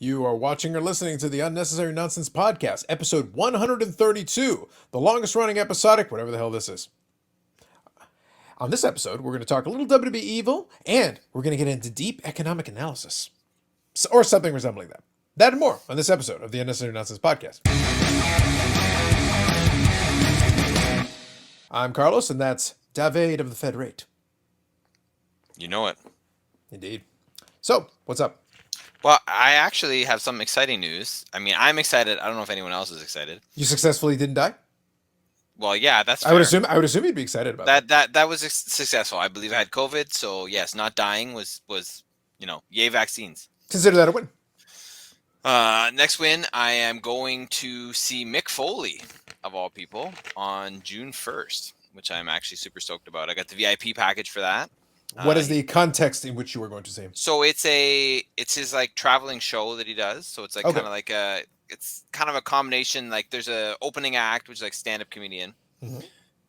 You are watching or listening to the Unnecessary Nonsense Podcast, episode 132, the longest running episodic, whatever the hell this is. On this episode, we're going to talk a little WWE Evil, and we're going to get into deep economic analysis, or something resembling that. That and more on this episode of the Unnecessary Nonsense Podcast. I'm Carlos, and that's David of the Federate. You know it. Indeed. So, what's up? Well, I actually have some exciting news. I mean, I'm excited. I don't know if anyone else is excited. You successfully didn't die? Well, yeah, that's fair. I would assume you'd be excited about that. That was successful. I believe I had COVID, so yes, not dying was yay vaccines. Consider that a win. Next win, I am going to see Mick Foley, of all people, on June 1st, which I'm actually super stoked about. I got the VIP package for that. What is the context in which you are going to see him? So it's his like traveling show that he does. So it's like Okay. kind of like it's kind of a combination. Like there's a opening act, which is like stand-up comedian,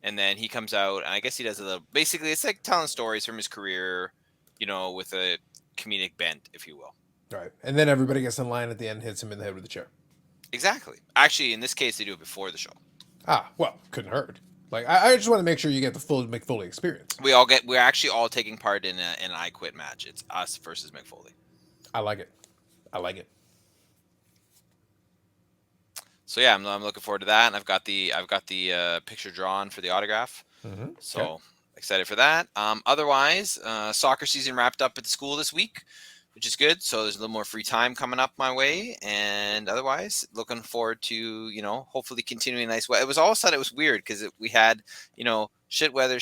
and then he comes out, and I guess he does a little. Basically, it's like telling stories from his career, with a comedic bent, if you will. Right, and then everybody gets in line at the end, hits him in the head with a chair. Exactly. Actually, in this case, they do it before the show. Well, couldn't hurt. Like I just want to make sure you get the full Mick Foley experience. We're actually all taking part in an I Quit match. It's us versus Mick Foley. I like it. So yeah, I'm looking forward to that, and I've got the picture drawn for the autograph. So Okay. excited for that. Otherwise, soccer season wrapped up at the school this week, which is good. So there's a little more free time coming up my way, and otherwise looking forward to hopefully continuing nice weather. It was all of a sudden it was weird because we had shit weather,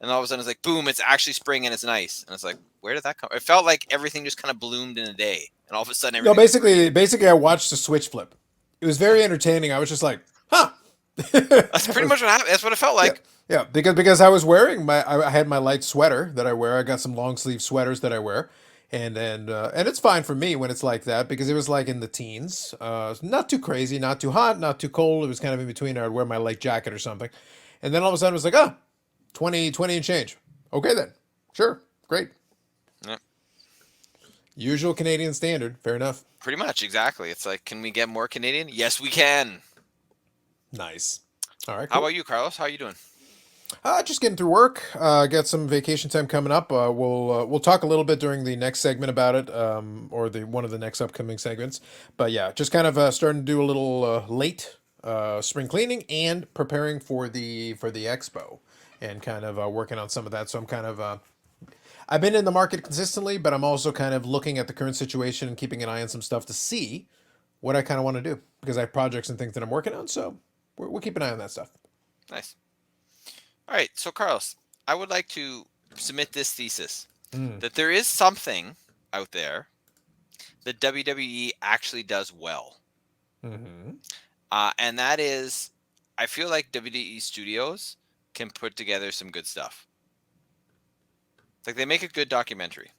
and all of a sudden it's like boom, it's actually spring and it's nice, and it's like where did that come? It felt like everything just kind of bloomed in a day, and all of a sudden No, everything. basically, I watched the switch flip. It was very entertaining. I was just like, huh. That's pretty much what happened. That's what it felt like. Yeah, because I was wearing I had my light sweater that I wear. I got some long sleeve sweaters that I wear, and it's fine for me when it's like that because it was like in the teens, not too crazy, not too hot, not too cold. It was kind of in between. I'd wear my light jacket or something, and then all of a sudden it was like 20 and change. Okay then, sure, great. Yeah. Usual Canadian standard, fair enough. Pretty much, exactly. It's like, can we get more Canadian? Yes, we can. Nice. All right. Cool. How about you, Carlos? How are you doing? Just getting through work. Got some vacation time coming up. We'll talk a little bit during the next segment about it, or the one of the next upcoming segments. But yeah, just kind of starting to do a little late spring cleaning and preparing for the expo, and kind of working on some of that. So I'm kind of I've been in the market consistently, but I'm also kind of looking at the current situation and keeping an eye on some stuff to see what I kind of want to do because I have projects and things that I'm working on. So we'll keep an eye on that stuff. Nice. All right. So, Carlos, I would like to submit this thesis that there is something out there that WWE actually does well. And that is, I feel like WWE Studios can put together some good stuff. Like they make a good documentary.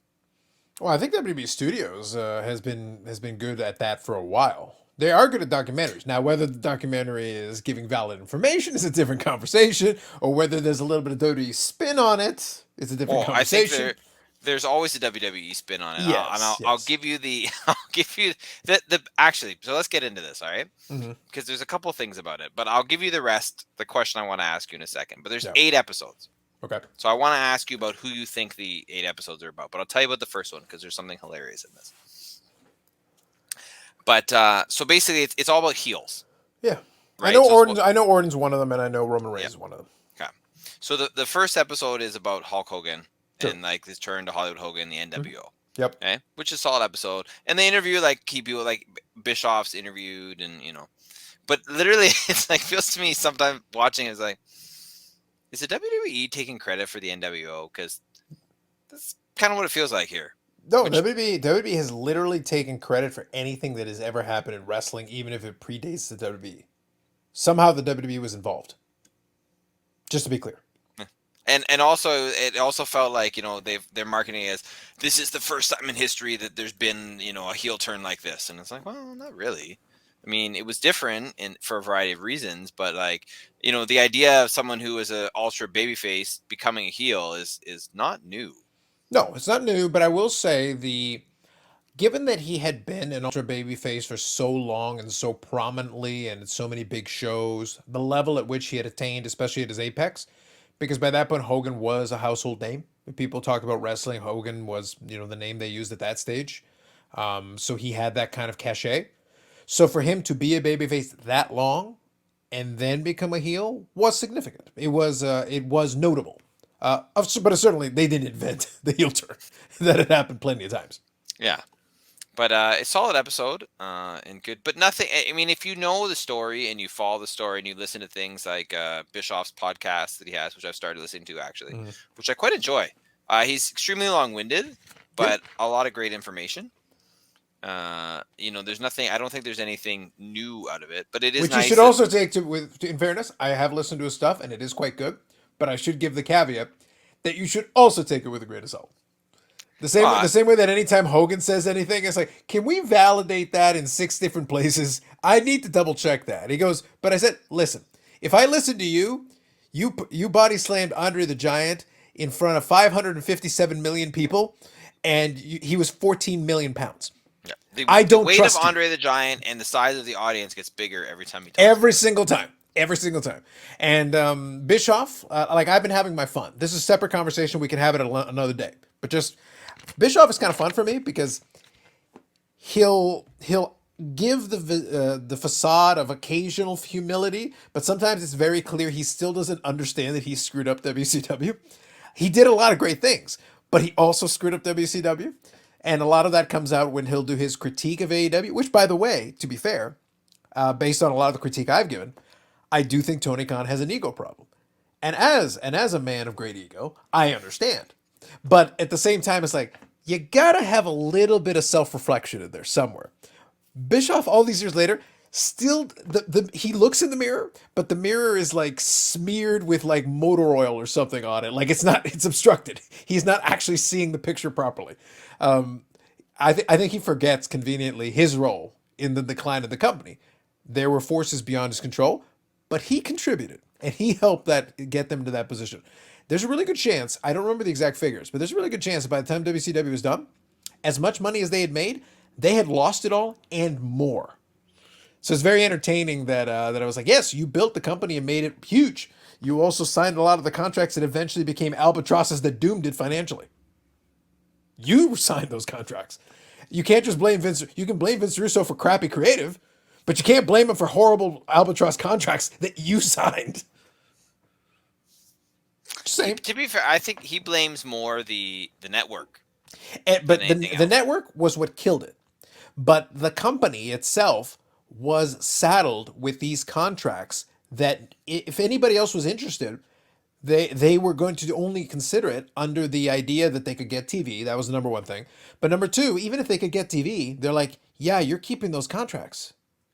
Well, I think WB Studios has been good at that for a while. They are good at documentaries. Now, whether the documentary is giving valid information is a different conversation, or whether there's a little bit of WWE spin on it is a different I think conversation. there's always a WWE spin on it. Yes, I'll give you the actually. So let's get into this, all right? Because there's a couple things about it, but I'll give you the rest. The question I want to ask you in a second. But there's 8 episodes. Okay. So I want to ask you about who you think the 8 episodes are about. But I'll tell you about the first one because there's something hilarious in this. But so basically, it's all about heels. Yeah. Right? I know Orton's one of them, and I know Roman Reigns is one of them. Okay. So the first episode is about Hulk Hogan and like his turn to Hollywood Hogan, the NWO. Yep. Okay. Which is a solid episode, and they interview like key people, like Bischoff's interviewed, and but literally, it's like feels to me sometimes watching it's like, is the WWE taking credit for the NWO? Because that's kind of what it feels like here. No, WWE has literally taken credit for anything that has ever happened in wrestling, even if it predates the WWE. Somehow the WWE was involved. Just to be clear. And also it also felt like they're marketing it as this is the first time in history that there's been a heel turn like this, and it's like, well, not really. I mean, it was different for a variety of reasons, but like the idea of someone who is an ultra babyface becoming a heel is not new. No, it's not new, but I will say given that he had been an ultra babyface for so long and so prominently and so many big shows, the level at which he had attained, especially at his apex, because by that point Hogan was a household name. When people talked about wrestling, Hogan was, the name they used at that stage. So he had that kind of cachet. So for him to be a babyface that long and then become a heel was significant. It was notable. But certainly they didn't invent the heel turn. That had happened plenty of times. Yeah. But a solid episode and good. But nothing, I mean, if you know the story and you follow the story and you listen to things like Bischoff's podcast that he has, which I've started listening to actually, which I quite enjoy. He's extremely long-winded, but a lot of great information. There's nothing. I don't think there's anything new out of it, but it is Which nice. you should also take in fairness, I have listened to his stuff and it is quite good. But I should give the caveat that you should also take it with a grain of salt. The same way that anytime Hogan says anything, it's like, can we validate that in 6 different places? I need to double check that. He goes, but I said, listen, if I listen to you body slammed Andre the Giant in front of 557 million people, and he was 14 million pounds. Yeah. I don't the weight trust of you. Andre the Giant and the size of the audience gets bigger every time he talks. Every single time. Every single time. And Bischoff, I've been having my fun. This is a separate conversation. We can have it another day. But just Bischoff is kind of fun for me because he'll give the facade of occasional humility, but sometimes it's very clear he still doesn't understand that he screwed up WCW. He did a lot of great things, but he also screwed up WCW. And a lot of that comes out when he'll do his critique of AEW, which, by the way, to be fair, based on a lot of the critique I've given, I do think Tony Khan has an ego problem. And as a man of great ego, I understand. But at the same time, it's like, you gotta have a little bit of self-reflection in there somewhere. Bischoff, all these years later, still he looks in the mirror, but the mirror is like smeared with like motor oil or something on it. Like it's obstructed. He's not actually seeing the picture properly. I think he forgets conveniently his role in the decline of the company. There were forces beyond his control, but he contributed and he helped get them to that position. There's a really good chance, I don't remember the exact figures, but there's a really good chance that by the time WCW was done, as much money as they had made, they had lost it all and more. So it's very entertaining that I was like, yes, you built the company and made it huge. You also signed a lot of the contracts that eventually became albatrosses that doomed it financially. You signed those contracts. You can't just blame Vince. You can blame Vince Russo for crappy creative, but you can't blame him for horrible albatross contracts that you signed. Same. To be fair, I think he blames more the network. But the network was what killed it. But the company itself was saddled with these contracts that if anybody else was interested, they were going to only consider it under the idea that they could get TV. That was the number one thing. But number two, even if they could get TV, they're like, yeah, you're keeping those contracts.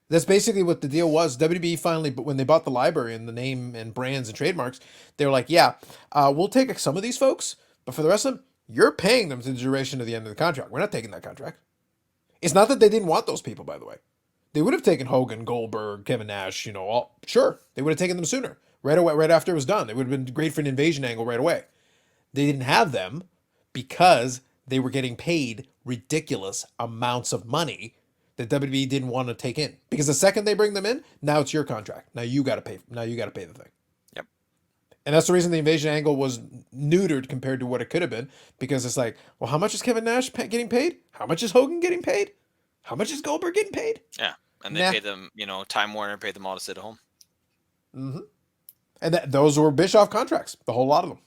That's basically what the deal was. WWE finally, when they bought the library and the name and brands and trademarks, they were like, yeah, we'll take some of these folks, but for the rest of them, you're paying them to the duration of the end of the contract. We're not taking that contract. It's not that they didn't want those people, by the way. They would have taken Hogan, Goldberg, Kevin Nash, sure. They would have taken them sooner, right away, right after it was done. It would have been great for an invasion angle right away. They didn't have them because they were getting paid ridiculous amounts of money that WWE didn't want to take in. Because the second they bring them in, now it's your contract. Now you got to pay. Now you got to pay the thing. Yep. And that's the reason the invasion angle was neutered compared to what it could have been. Because it's like, well, how much is Kevin Nash getting paid? How much is Hogan getting paid? How much is Goldberg getting paid? Yeah. And they pay them, Time Warner paid them all to sit at home. Mm-hmm. And those were Bischoff contracts, the whole lot of them.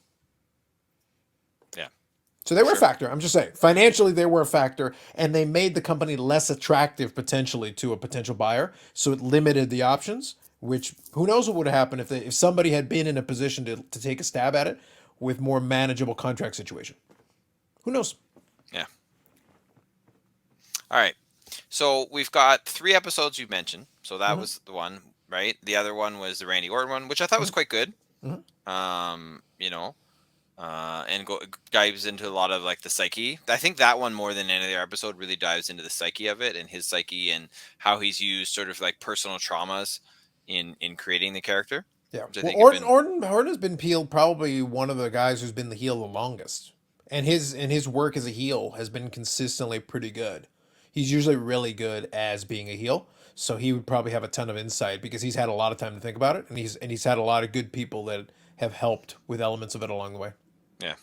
Yeah. So they were a factor. I'm just saying, financially they were a factor, and they made the company less attractive potentially to a potential buyer. So it limited the options. Which who knows what would have happened if somebody had been in a position to take a stab at it with more manageable contract situation. Who knows? Yeah. All right. So we've got 3 episodes you mentioned. So that was the one, right? The other one was the Randy Orton one, which I thought was quite good. And dives into a lot of like the psyche. I think that one more than any other episode really dives into the psyche of it and his psyche and how he's used sort of like personal traumas in creating the character. Yeah. Well, Orton has been peeled probably one of the guys who's been the heel the longest. And his work as a heel has been consistently pretty good. he's usually really good as being a heel. So he would probably have a ton of insight because he's had a lot of time to think about it, and he's had a lot of good people that have helped with elements of it along the way. Yeah.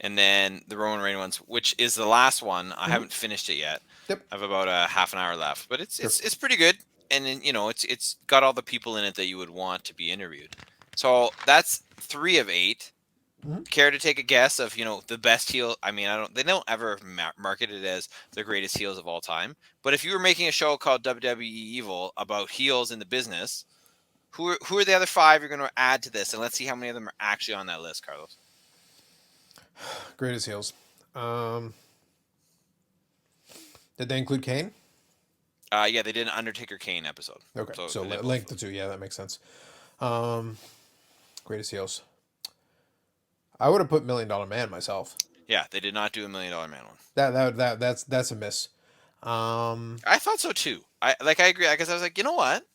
And then the Roman Reigns ones, which is the last one. I Mm-hmm. haven't finished it yet. Yep. I have about a half an hour left, but Sure. it's pretty good. And then, it's got all the people in it that you would want to be interviewed. So that's 3 of 8. Mm-hmm. Care to take a guess of the best heel? I mean, they don't ever market it as the greatest heels of all time. But if you were making a show called WWE Evil about heels in the business, who are the other 5 you're going to add to this? And let's see how many of them are actually on that list, Carlos. Greatest heels. Did they include Kane? Yeah, they did an Undertaker Kane episode. Okay, so they link the two. Yeah, that makes sense. Greatest heels. I would have put $1 Million Man myself. Yeah, they did not do a $1 Million Man one. That's a miss. I thought so too. I agree. I guess I was like, you know what?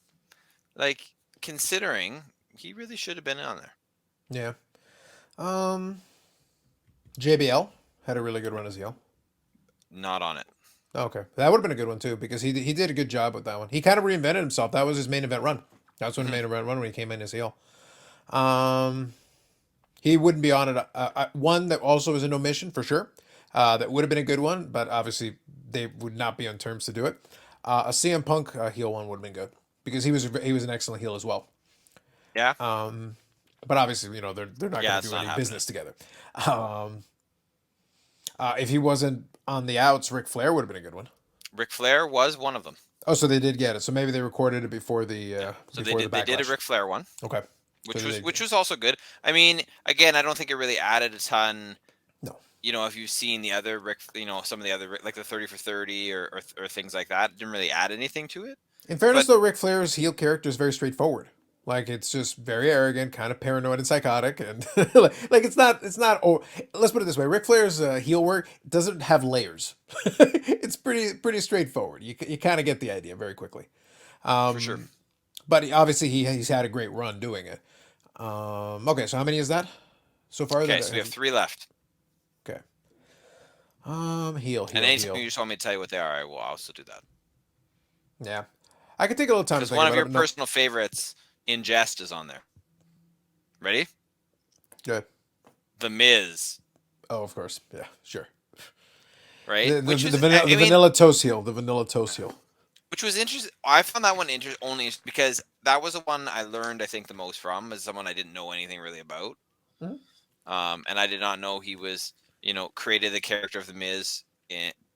Like, considering he really should have been on there. Yeah. JBL had a really good run as heel. Not on it. Okay, that would have been a good one too because he did a good job with that one. He kind of reinvented himself. That was his main event run. That's when he made a run when he came in as heel. He wouldn't be on it. One that also is an omission for sure. That would have been a good one, but obviously they would not be on terms to do it. A CM Punk heel one would have been good because he was an excellent heel as well. Yeah. But obviously they're not going to do any business together. If he wasn't on the outs, Ric Flair would have been a good one. Ric Flair was one of them. Oh, so they did get it. So maybe they recorded it before the So before they did a Ric Flair one. Okay. Which was also good. I mean, again, I don't think it really added a ton. No. If you've seen the other some of the other like the 30 for 30 or things like that, it didn't really add anything to it. In fairness, though, Ric Flair's heel character is very straightforward. Like it's just very arrogant, kind of paranoid and psychotic, and like it's not. Oh, let's put it this way: Ric Flair's heel work doesn't have layers. It's pretty straightforward. You kind of get the idea very quickly. For sure. But obviously he's had a great run doing it. Okay, so how many is that so far? Okay, so we have 3 left. Okay. Heel. And anytime you just want me to tell you what they are, I will also do that. Yeah, I could take a little time to think one of about your personal favorites in jest is on there. Ready? Good. The Miz. Oh, of course. Yeah, sure. Right? The vanilla toast heel. The vanilla toast heel. Which was interesting. I found that one interesting only because that was the one I learned, I think, the most from as someone I didn't know anything really about. Mm-hmm. And I did not know he was, created the character of the Miz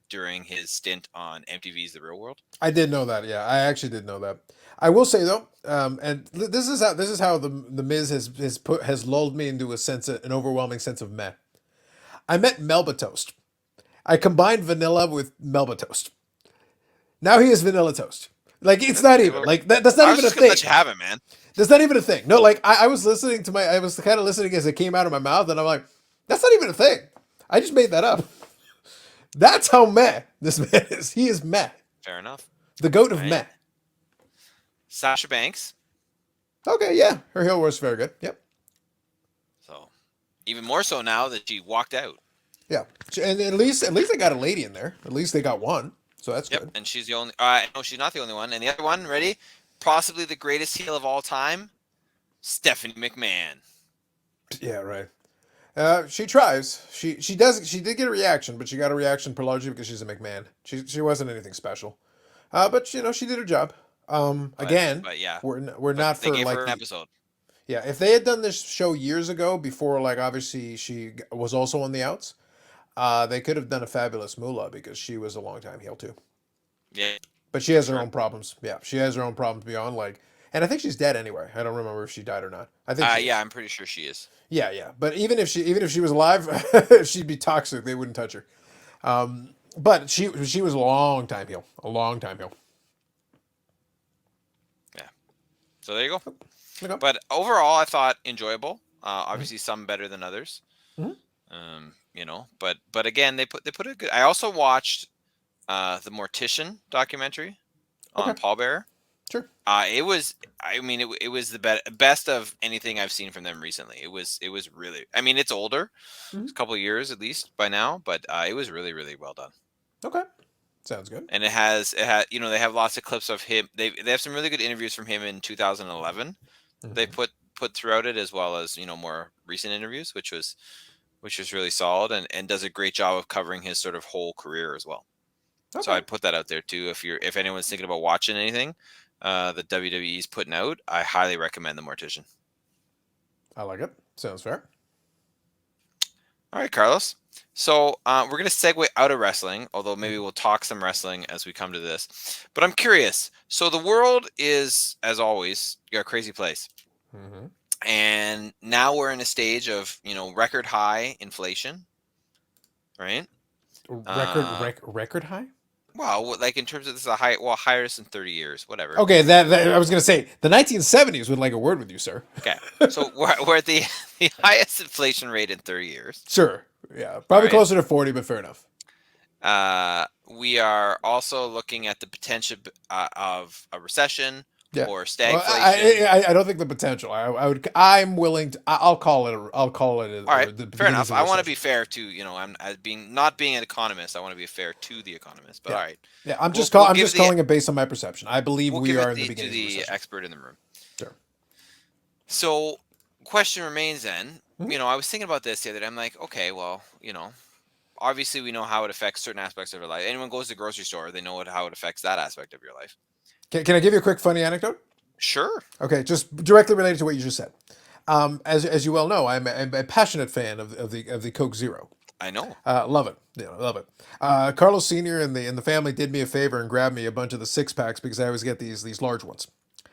during his stint on MTV's The Real World. I did know that. Yeah, I actually did know that. I will say though, and this is how the Miz has lulled me into an overwhelming sense of meh. I met Melba Toast. I combined vanilla with Melba Toast. Now he is vanilla toast. Like it's not even like that. That's not even a thing. Let you have it, man. That's not even a thing. No, like I was I was kind of listening as it came out of my mouth, and I'm like, that's not even a thing. I just made that up. That's how meh this man is. He is meh. Fair enough. The goat of meh. Sasha Banks. Okay, yeah, her heel was very good. Yep. So, even more so now that she walked out. Yeah, and at least they got a lady in there. At least they got one. So that's good. And she's the only. No, she's not the only one. And the other one, ready? Possibly the greatest heel of all time, Stephanie McMahon. Yeah, right. She tries. She does. She did get a reaction, but she got a reaction largely because she's a McMahon. She wasn't anything special. But she did her job. Again, but yeah, we're not for they gave like her an episode. Yeah, if they had done this show years ago, before like obviously she was also on the outs, they could have done a fabulous Moolah because she was a long time heel too. Yeah, but she has her own problems. Yeah, she has her own problems beyond like, and I think she's dead anyway. I don't remember if she died or not. I think. Yeah, I'm pretty sure she is. Yeah. But even if she was alive, she'd be toxic. They wouldn't touch her. But she was a long time heel. A long time heel. Yeah. So there you go. Okay. But overall, I thought enjoyable. Obviously, some better than others. Mm-hmm. But again, they put a good. I also watched the Mortician documentary on Paul Bearer. Sure. It was the best of anything I've seen from them recently. It was really. I mean, it's older. Mm-hmm. It's a couple of years at least by now, but it was really, really well done. Okay. Sounds good. And they have lots of clips of him. They have some really good interviews from him in 2011. They Mm-hmm. put throughout it, as well as more recent interviews, which was really solid, and does a great job of covering his sort of whole career as well. So Okay. I'd put that out there too. If anyone's thinking about watching anything, the WWE's putting out, I highly recommend The Mortician. I like it. Sounds fair. All right, Carlos. So we're going to segue out of wrestling, although maybe we'll talk some wrestling as we come to this. But I'm curious. So the world is, as always, a crazy place. Mm-hmm. And now we're in a stage of, record high inflation, right? Record high. Well, like in terms of this is highest in 30 years, whatever. Okay, that I was gonna say the 1970s would like a word with you, sir. Okay. So we're at the, the highest inflation rate in 30 years. Sure. Yeah, All probably right. closer to 40, but fair enough. We are also looking at the potential of a recession Yeah. or Well, stagflation. I don't think the potential. I'm willing to. I'll call it. I'll call it All right, the fair beginnings enough. of a I want to be recession. fair to I'm as being not being an economist. I want to be fair to the economist. But Yeah. all right, Yeah. we'll I'm give just it the calling it based on my perception. I believe we'll we give are it in the to beginning of a the recession. expert in the room. Sure. So, question remains then. Mhm. I was thinking about this the other day. I'm like, okay, well, obviously we know how it affects certain aspects of your life. Anyone goes to the grocery store, they know how it affects that aspect of your life. Can I give you a quick funny anecdote? Sure, Okay, just directly related to what you just said. As you well know, I'm a passionate fan of the Coke Zero. I know. Love it, love it. Carlos Senior and the family did me a favor and grabbed me a bunch of the 6 packs because I always get these large ones.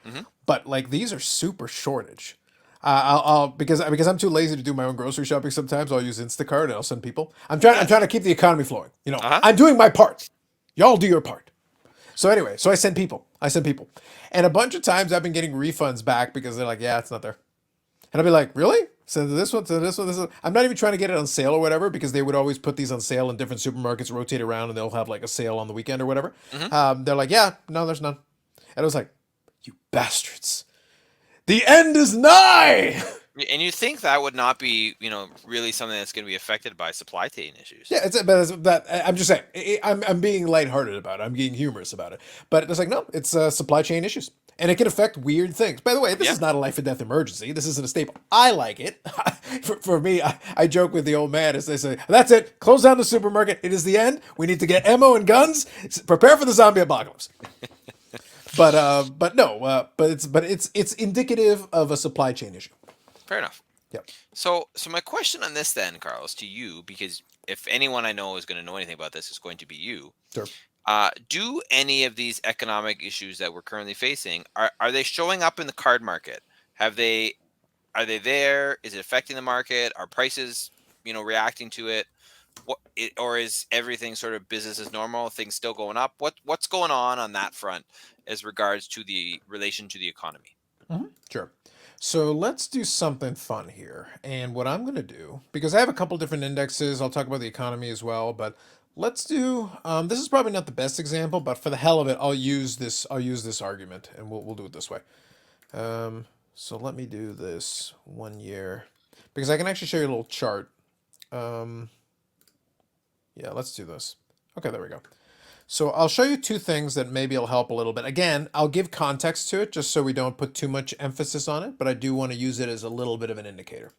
Hmm. But like these are super shortage. I'll because I'm too lazy to do my own grocery shopping. Sometimes I'll use Instacart and I'll send people. I'm Yes. trying to keep the economy flowing. Uh huh. I'm doing my part. Y'all do your part. So anyway, so I send people. And a bunch of times I've been getting refunds back because they're like, yeah, it's not there. And I'll be like, really? So this one, this one. I'm not even trying to get it on sale or whatever because they would always put these on sale in different supermarkets, rotate around, and they'll have like a sale on the weekend or whatever. Hmm. They're like, yeah, no, there's none. And I was like, you bastards. The end is nigh. And you think that would not be, really something that's going to be affected by supply chain issues? Yeah, but I'm just saying. I'm being lighthearted about it. I'm being humorous about it. But it's like, no, it's supply chain issues. And it can affect weird things. By the way, this Yeah. is not a life or death emergency. This isn't a staple. I like it. For me, I joke with the old man as they say, that's it. Close down the supermarket. It is the end. We need to get ammo and guns. Prepare for the zombie apocalypse. But no, it's indicative of a supply chain issue. Fair enough. Yep. So my question on this then, Carlos, to you, because if anyone I know is going to know anything about this, it's going to be you. Sure. Do any of these economic issues that we're currently facing are they showing up in the card market? Have they Are they there? Is it affecting the market? Are prices, reacting to it? Or is everything sort of business as normal? Things still going up? What's going on that front as regards to the relation to the economy? Sure. So let's do something fun here. And what I'm going to do, because I have a couple different indexes, I'll talk about the economy as well, but let's do, this is probably not the best example, but for the hell of it, I'll use this argument and we'll do it this way. So let me do this 1 year because I can actually show you a little chart. Um, yeah, let's do this. Okay, there we go. So I'll show you two things that maybe will help a little bit. Again, I'll give context to it just so we don't put too much emphasis on it, but I do want to use it as a little bit of an indicator.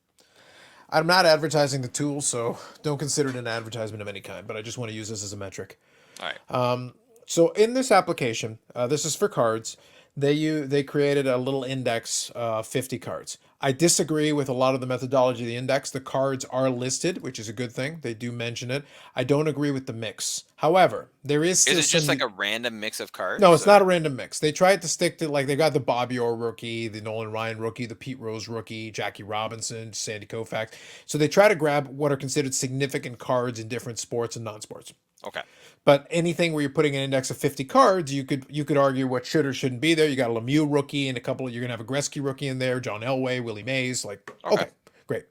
I'm not advertising the tool, so don't consider it an advertisement of any kind, but I just want to use this as a metric. All right. So in this application, this is for cards. They created a little index, 50 cards. I disagree with a lot of the methodology of the index. The cards are listed, which is a good thing. They do mention it. I don't agree with the mix. However, there is Is still it just some. like a random mix of No, cards, it's not a or random mix. They tried to stick to like they got the Bobby Orr rookie, the Nolan Ryan rookie, the Pete Rose rookie, Jackie Robinson, Sandy Koufax. So they try to grab what are considered significant cards in different sports and non-sports. okay? But anything where you're putting an index of 50 cards, you could argue what should or shouldn't be there. You got a Lemieux rookie and a couple. You're gonna have a Gretzky rookie in there, John Elway, Willie Mays. Like, Okay. okay, great.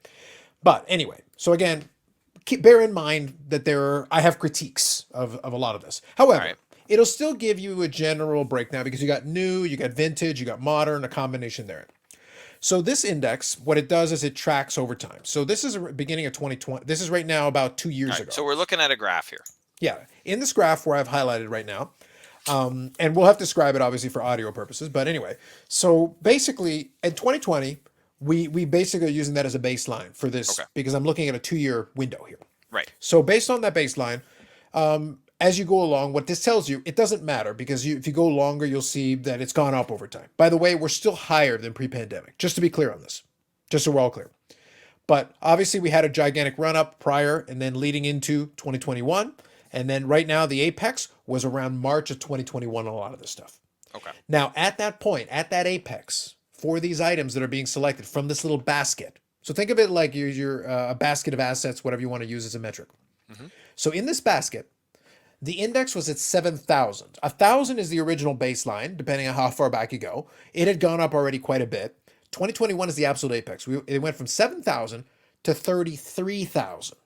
But anyway, so again, bear in mind that I have critiques of a lot of this. All However, right. it'll still give you a general breakdown because you got new, you got vintage, you got modern, a combination there. So this index, what it does is it tracks over time. So this is beginning of 2020. This is right now about 2 All years right. ago. So we're looking at a graph here. Yeah, in this graph where I've highlighted right now, and we'll have to describe it obviously for audio purposes. But anyway, so basically in 2020, we basically are using that as a baseline for Okay. this because I'm looking at a 2-year window here. Right. So based on that baseline, as you go along, what this tells you, it doesn't matter because if you go longer, you'll see that it's gone up over time. By the way, we're still higher than pre-pandemic, just to be clear on this, just so we're all clear. But obviously, we had a gigantic run up prior and then leading into 2021. And then right now, the apex was around March of 2021 on a lot of this stuff. Okay. Now, at that point, at that apex, for these items that are being selected from this little basket, so think of it like your a basket of assets, whatever you want to use as a metric. Mm-hmm. So in this basket, the index was at 7,000. 1,000 is the original baseline, depending on how far back you go. It had gone up already quite a bit. 2021 is the absolute apex. It went from 7,000 to 33,000.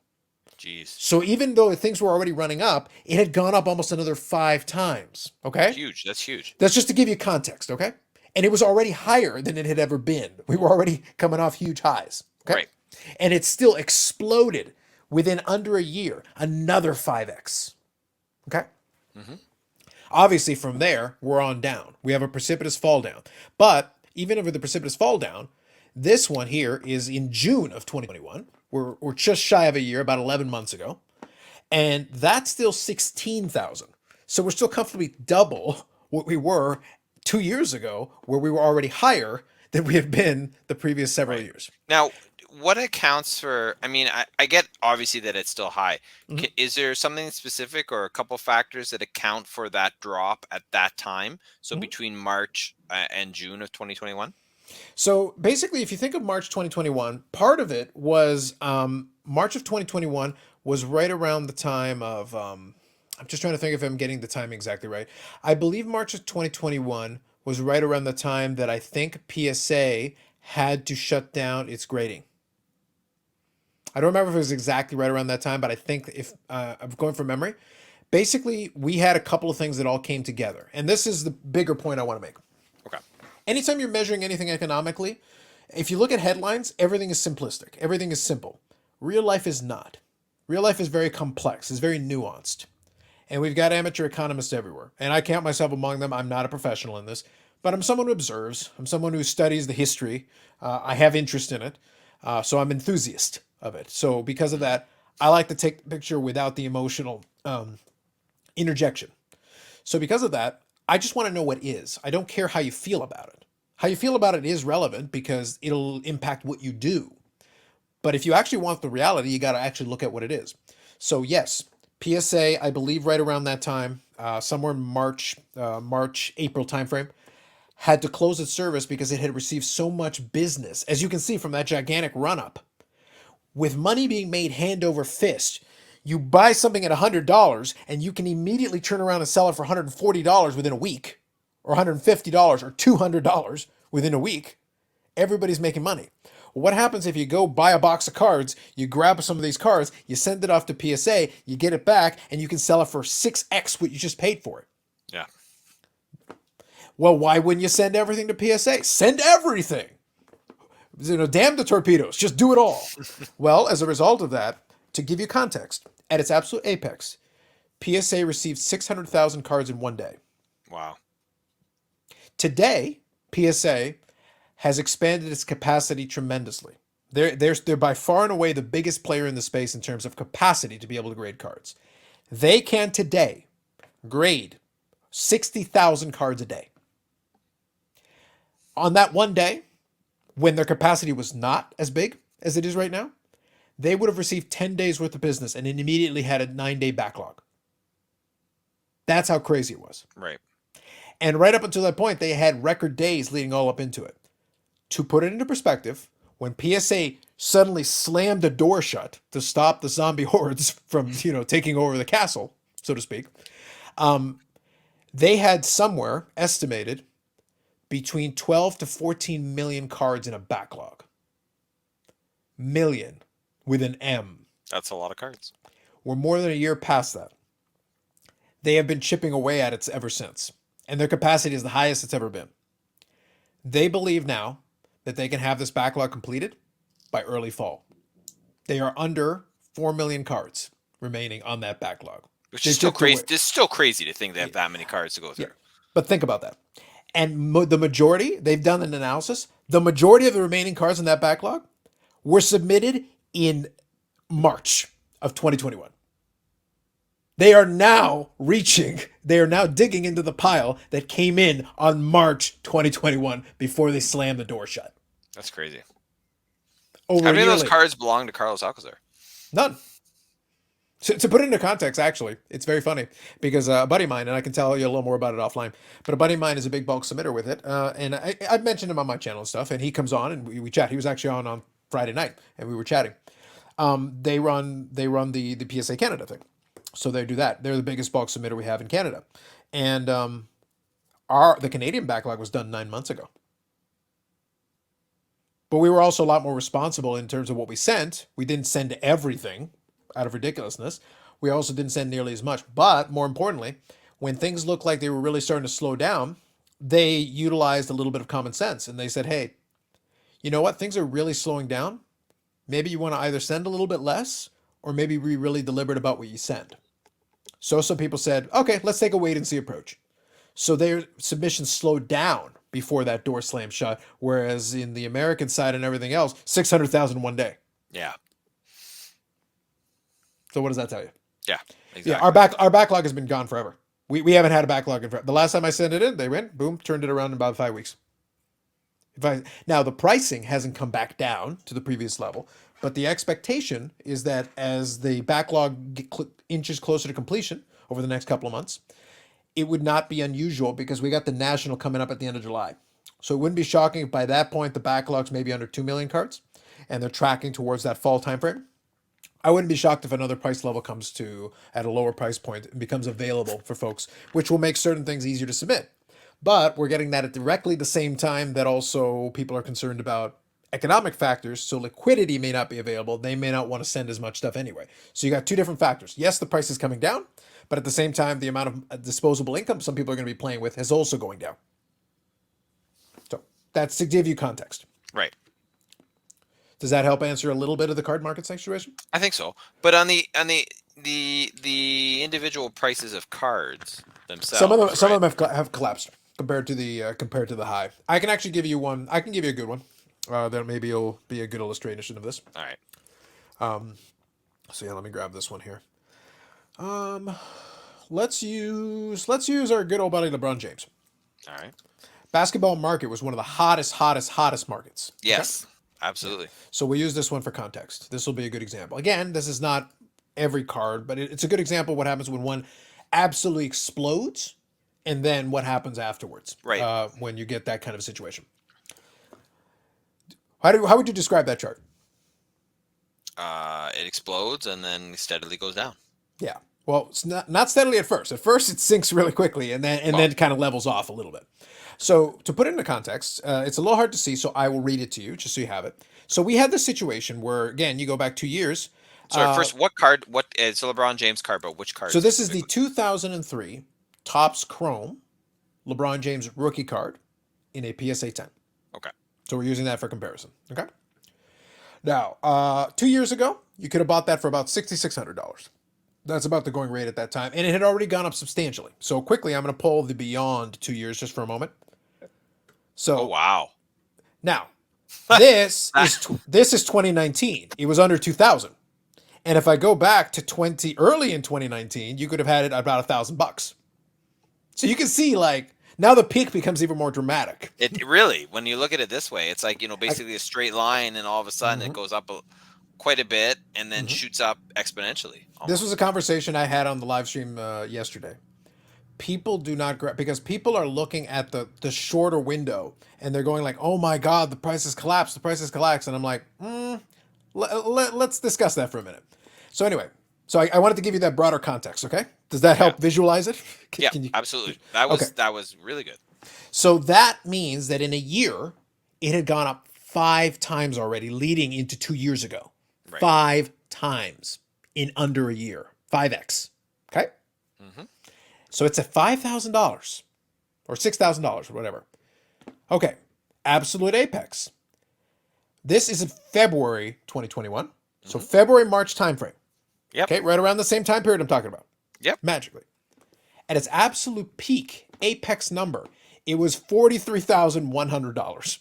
Jeez. So even though things were already running up, it had gone up almost another 5 times. Okay? Huge. That's huge. That's just to give you context, okay? And it was already higher than it had ever been. We were already coming off huge highs. Okay? Right. And it still exploded within under a year, another 5x. Okay? Mm-hmm. Obviously, from there, we're on down. We have a precipitous fall down. But even over the precipitous fall down, this one here is in June of 2021. We're just shy of a year, about 11 months ago. And that's still 16,000. So we're still comfortably double what we were 2 years ago, where we were already higher than we have been the previous several years. Now, what accounts for? I mean, I get obviously that it's still high. Mhm. Is there something specific or a couple factors that account for that drop at that time? So Mhm. between March and June of 2021. So basically, if you think of March 2021, part of it was March of 2021 was right around the time of, I'm just trying to think if I'm getting the time exactly right. I believe March of 2021 was right around the time that I think PSA had to shut down its grading. I don't remember if it was exactly right around that time, but I think if I'm going from memory, basically we had a couple of things that all came together. And this is the bigger point I want to make. Okay. Anytime you're measuring anything economically, if you look at headlines, everything is simplistic. Everything is simple. Real life is not. Real life is very complex. It's very nuanced. And we've got amateur economists everywhere. And I count myself among them. I'm not a professional in this, but I'm someone who observes. I'm someone who studies the history. I have interest in it. So I'm an enthusiast of it. So because of that, I like to take the picture without the emotional interjection. So because of that, I just want to know what is. I don't care how you feel about it. How you feel about it is relevant because it'll impact what you do. But if you actually want the reality, you got to actually look at what it is. So yes, PSA, I believe right around that time, somewhere in March, April timeframe, had to close its service because it had received so much business. As you can see from that gigantic run up, with money being made hand over fist, you buy something at $100 and you can immediately turn around and sell it for $140 within a week, or $150 or $200 within a week. Everybody's making money. What happens if you go buy a box of cards, you grab some of these cards, you send it off to PSA, you get it back, and you can sell it for 6x what you just paid for it? Yeah. Well, why wouldn't you send everything to PSA? Send everything. Damn the torpedoes. Just do it all. Well, as a result of that, to give you context, at its absolute apex, PSA received 600,000 cards in one day. Wow. Today, PSA has expanded its capacity tremendously. They're by far and away the biggest player in the space in terms of capacity to be able to grade cards. They can today grade 60,000 cards a day. On that one day, when their capacity was not as big as it is right now, they would have received 10 days worth of business and it immediately had a 9-day backlog. That's how crazy it was. Right. And right up until that point, they had record days leading all up into it. To put it into perspective, when PSA suddenly slammed the door shut to stop the zombie hordes from, taking over the castle, so to speak, they had somewhere estimated between 12 to 14 million cards in a backlog. Million with an M. That's a lot of cards. We're more than a year past that. They have been chipping away at it ever since, and their capacity is the highest it's ever been. They believe now that they can have this backlog completed by early fall. They are under 4 million cards remaining on that backlog. Which They is still took the crazy. way. It's still crazy to think they have that many cards to go Yeah, through. but think about that. And the majority, they've done an analysis. The majority of the remaining cards in that backlog were submitted in March of 2021. They are now digging into the pile that came in on March 2021 before they slammed the door shut. That's crazy. Over How a many of year those later. cards belong to Carlos Alcazar? None. To put it into context, actually, it's very funny because a buddy of mine, and I can tell you a little more about it offline, but a buddy of mine is a big bulk submitter with it. And I've mentioned him on my channel and stuff, and he comes on and we chat. He was actually on Friday night, and we were chatting. They run the PSA Canada thing. So they do that. They're the biggest bulk submitter we have in Canada. And the Canadian backlog was done 9 months ago. But we were also a lot more responsible in terms of what we sent. We didn't send everything out of ridiculousness. We also didn't send nearly as much. But more importantly, when things looked like they were really starting to slow down, they utilized a little bit of common sense. And they said, hey, you know what? Things are really slowing down. Maybe you want to either send a little bit less or maybe be really deliberate about what you send. So some people said, okay, let's take a wait and see approach. So their submissions slowed down before that door slammed shut, whereas in the American side and everything else, 600,000 one day. Yeah. So what does that tell you? Yeah. Exactly. Yeah, our backlog has been gone forever. We haven't had a backlog in forever. The last time I sent it in, they went, boom, turned it around in about 5 weeks. Now, the pricing hasn't come back down to the previous level, but the expectation is that as the backlog inches closer to completion over the next couple of months, it would not be unusual because we got the national coming up at the end of July. So it wouldn't be shocking if by that point the backlog's maybe under 2 million cards and they're tracking towards that fall timeframe. I wouldn't be shocked if another price level comes to at a lower price point and becomes available for folks, which will make certain things easier to submit. But we're getting that at directly the same time that also people are concerned about economic factors. So liquidity may not be available. They may not want to send as much stuff anyway. So you got two different factors. Yes, the price is coming down, but at the same time, the amount of disposable income some people are going to be playing with is also going down. So that's to give you context. Right. Does that help answer a little bit of the card market situation? I think so. But on the individual prices of cards themselves, some of them have collapsed compared to the high. I can actually give you one. I can give you a good one. That maybe will be a good illustration of this. All right. So yeah, let me grab this one here. Let's use our good old buddy LeBron James. All right. Basketball market was one of the hottest markets. Yes, okay? Absolutely. So we'll use this one for context. This will be a good example. Again, this is not every card, but it's a good example of what happens when one absolutely explodes and then what happens afterwards. Right. When you get that kind of situation. How would you describe that chart? It explodes and then steadily goes down. Yeah. Well, it's not steadily at first. At first, it sinks really quickly and then it kind of levels off a little bit. So to put it into context, it's a little hard to see, so I will read it to you just so you have it. So we had this situation where, again, you go back 2 years. Sorry, first, what card? It's a LeBron James card, but which card? So this is the 2003 Topps Chrome LeBron James rookie card in a PSA 10. Okay. So we're using that for comparison. Okay. Now, 2 years ago, you could have bought that for about $6,600. That's about the going rate at that time, and it had already gone up substantially. So quickly, I'm going to pull the beyond 2 years just for a moment. So, oh wow! Now, this is 2019. It was under 2,000, and if I go back to early in 2019, you could have had it at about $1,000. So you can see, like, now the peak becomes even more dramatic. It really, when you look at it this way, it's like basically a straight line, and all of a sudden it goes up quite a bit and then shoots up exponentially. Almost. This was a conversation I had on the live stream yesterday. People do not because people are looking at the shorter window and they're going like, oh my God, the price has collapsed. And I'm like, let's discuss that for a minute. So anyway, I wanted to give you that broader context. Okay. Does that help visualize it? Absolutely. That was really good. So that means that in a year, it had gone up 5 times already leading into 2 years ago. Right. 5 times in under a year. 5x. Okay. Mm-hmm. So it's at $5,000 or $6,000 or whatever. Okay. Absolute apex. This is in February 2021. So February, March timeframe. Yep. Okay. Right around the same time period I'm talking about. Yep. magically. At its absolute peak, apex number, it was $43,100.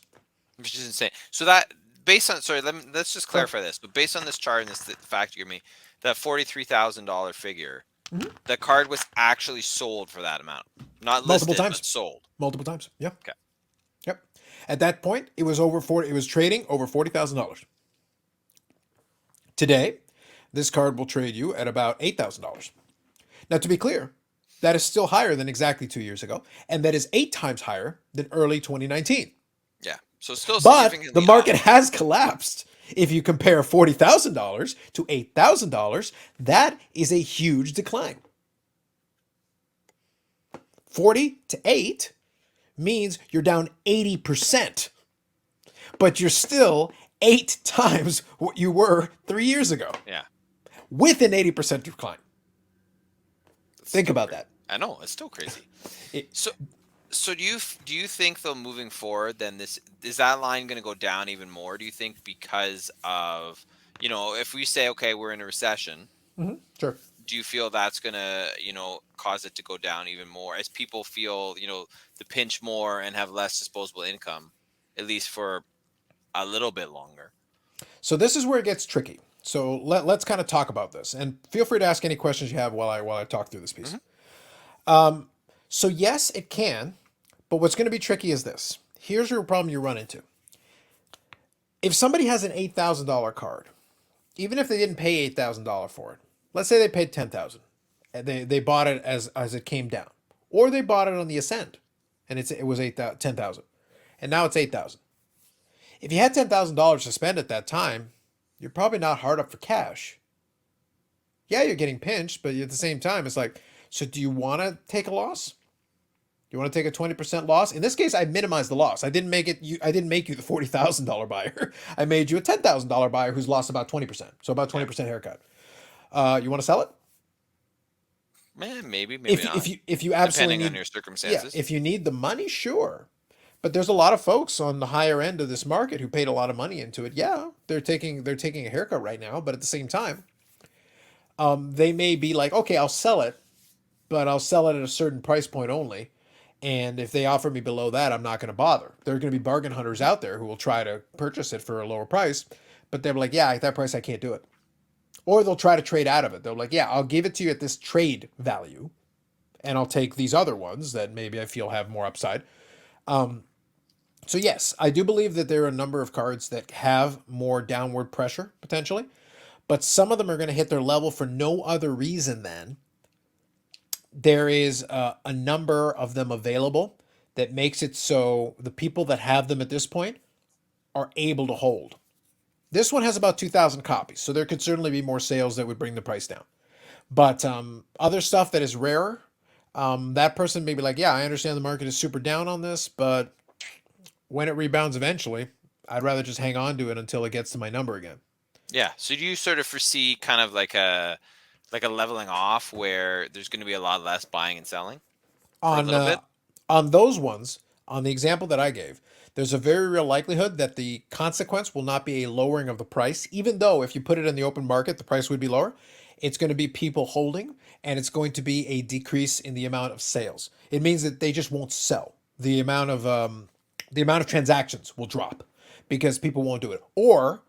Which is insane. So that based on sorry, let's just Go ahead. clarify this. But based on this chart and this fact you give me, that $43,000 figure, Mhm. the card was actually sold for that amount, not Multiple listed times. but sold. Multiple times. Yeah. Okay. Yep. At that point, it was over 40. It was trading over $40,000. Today, this card will trade you at about $8,000. Now, to be clear, that is still higher than exactly 2 years ago, and that is 8 times higher than early 2019. Yeah. So still But the significantly market up. has collapsed. If you compare $40,000 to $8,000, that is a huge decline. 40 to 8 means you're down 80%, but you're still 8 times what you were 3 years ago Yeah. with an 80% decline. It's Think still about crazy. that. I know, it's still crazy. It, So do you think though moving forward then this is that line going to go down even more? Do you think because of if we say okay we're in a recession, sure. do you feel that's going to cause it to go down even more as people feel the pinch more and have less disposable income, at least for a little bit longer? So this is where it gets tricky. So let's kind of talk about this, and feel free to ask any questions you have while I talk through this piece. Hmm. So yes, it can, but what's going to be tricky is this. Here's your problem you run into. If somebody has an $8,000 card, even if they didn't pay $8,000 for it, let's say they paid $10,000, and they bought it as it came down, or they bought it on the ascend, and it was 10,000, and now it's 8,000. If you had $10,000 to spend at that time, you're probably not hard up for cash. Yeah, you're getting pinched, but at the same time, it's like, so do you want to take a loss? You want to take a 20% loss? In this case, I minimized the loss. I didn't make you the $40,000 buyer. I made you a $10,000 buyer who's lost about 20%. So about Yeah. 20% haircut. You want to sell it? Maybe not, If you absolutely depending on need, your yeah, circumstances. if you need the money, sure. But there's a lot of folks on the higher end of this market who paid a lot of money into it. Yeah, they're taking a haircut right now, but at the same time, they may be like, okay, I'll sell it, but I'll sell it at a certain price point only. And if they offer me below that, I'm not going to bother. There are going to be bargain hunters out there who will try to purchase it for a lower price, but they're like, yeah, at that price, I can't do it. Or they'll try to trade out of it. They're like, yeah, I'll give it to you at this trade value, and I'll take these other ones that maybe I feel have more upside. So yes, I do believe that there are a number of cards that have more downward pressure potentially, but some of them are going to hit their level for no other reason than there is a number of them available that makes it so the people that have them at this point are able to hold. This one has about 2,000 copies, so there could certainly be more sales that would bring the price down. But other stuff that is rarer, that person may be like, yeah, I understand the market is super down on this, but when it rebounds eventually, I'd rather just hang on to it until it gets to my number again. Yeah. So do you sort of foresee kind of like a leveling off where there's going to be a lot less buying and selling for a On little bit? uh, on those ones, on the example that I gave, there's a very real likelihood that the consequence will not be a lowering of the price, even though if you put it in the open market, the price would be lower. It's going to be people holding, and it's going to be a decrease in the amount of sales. It means that they just won't sell. The amount of transactions will drop because people won't do it, or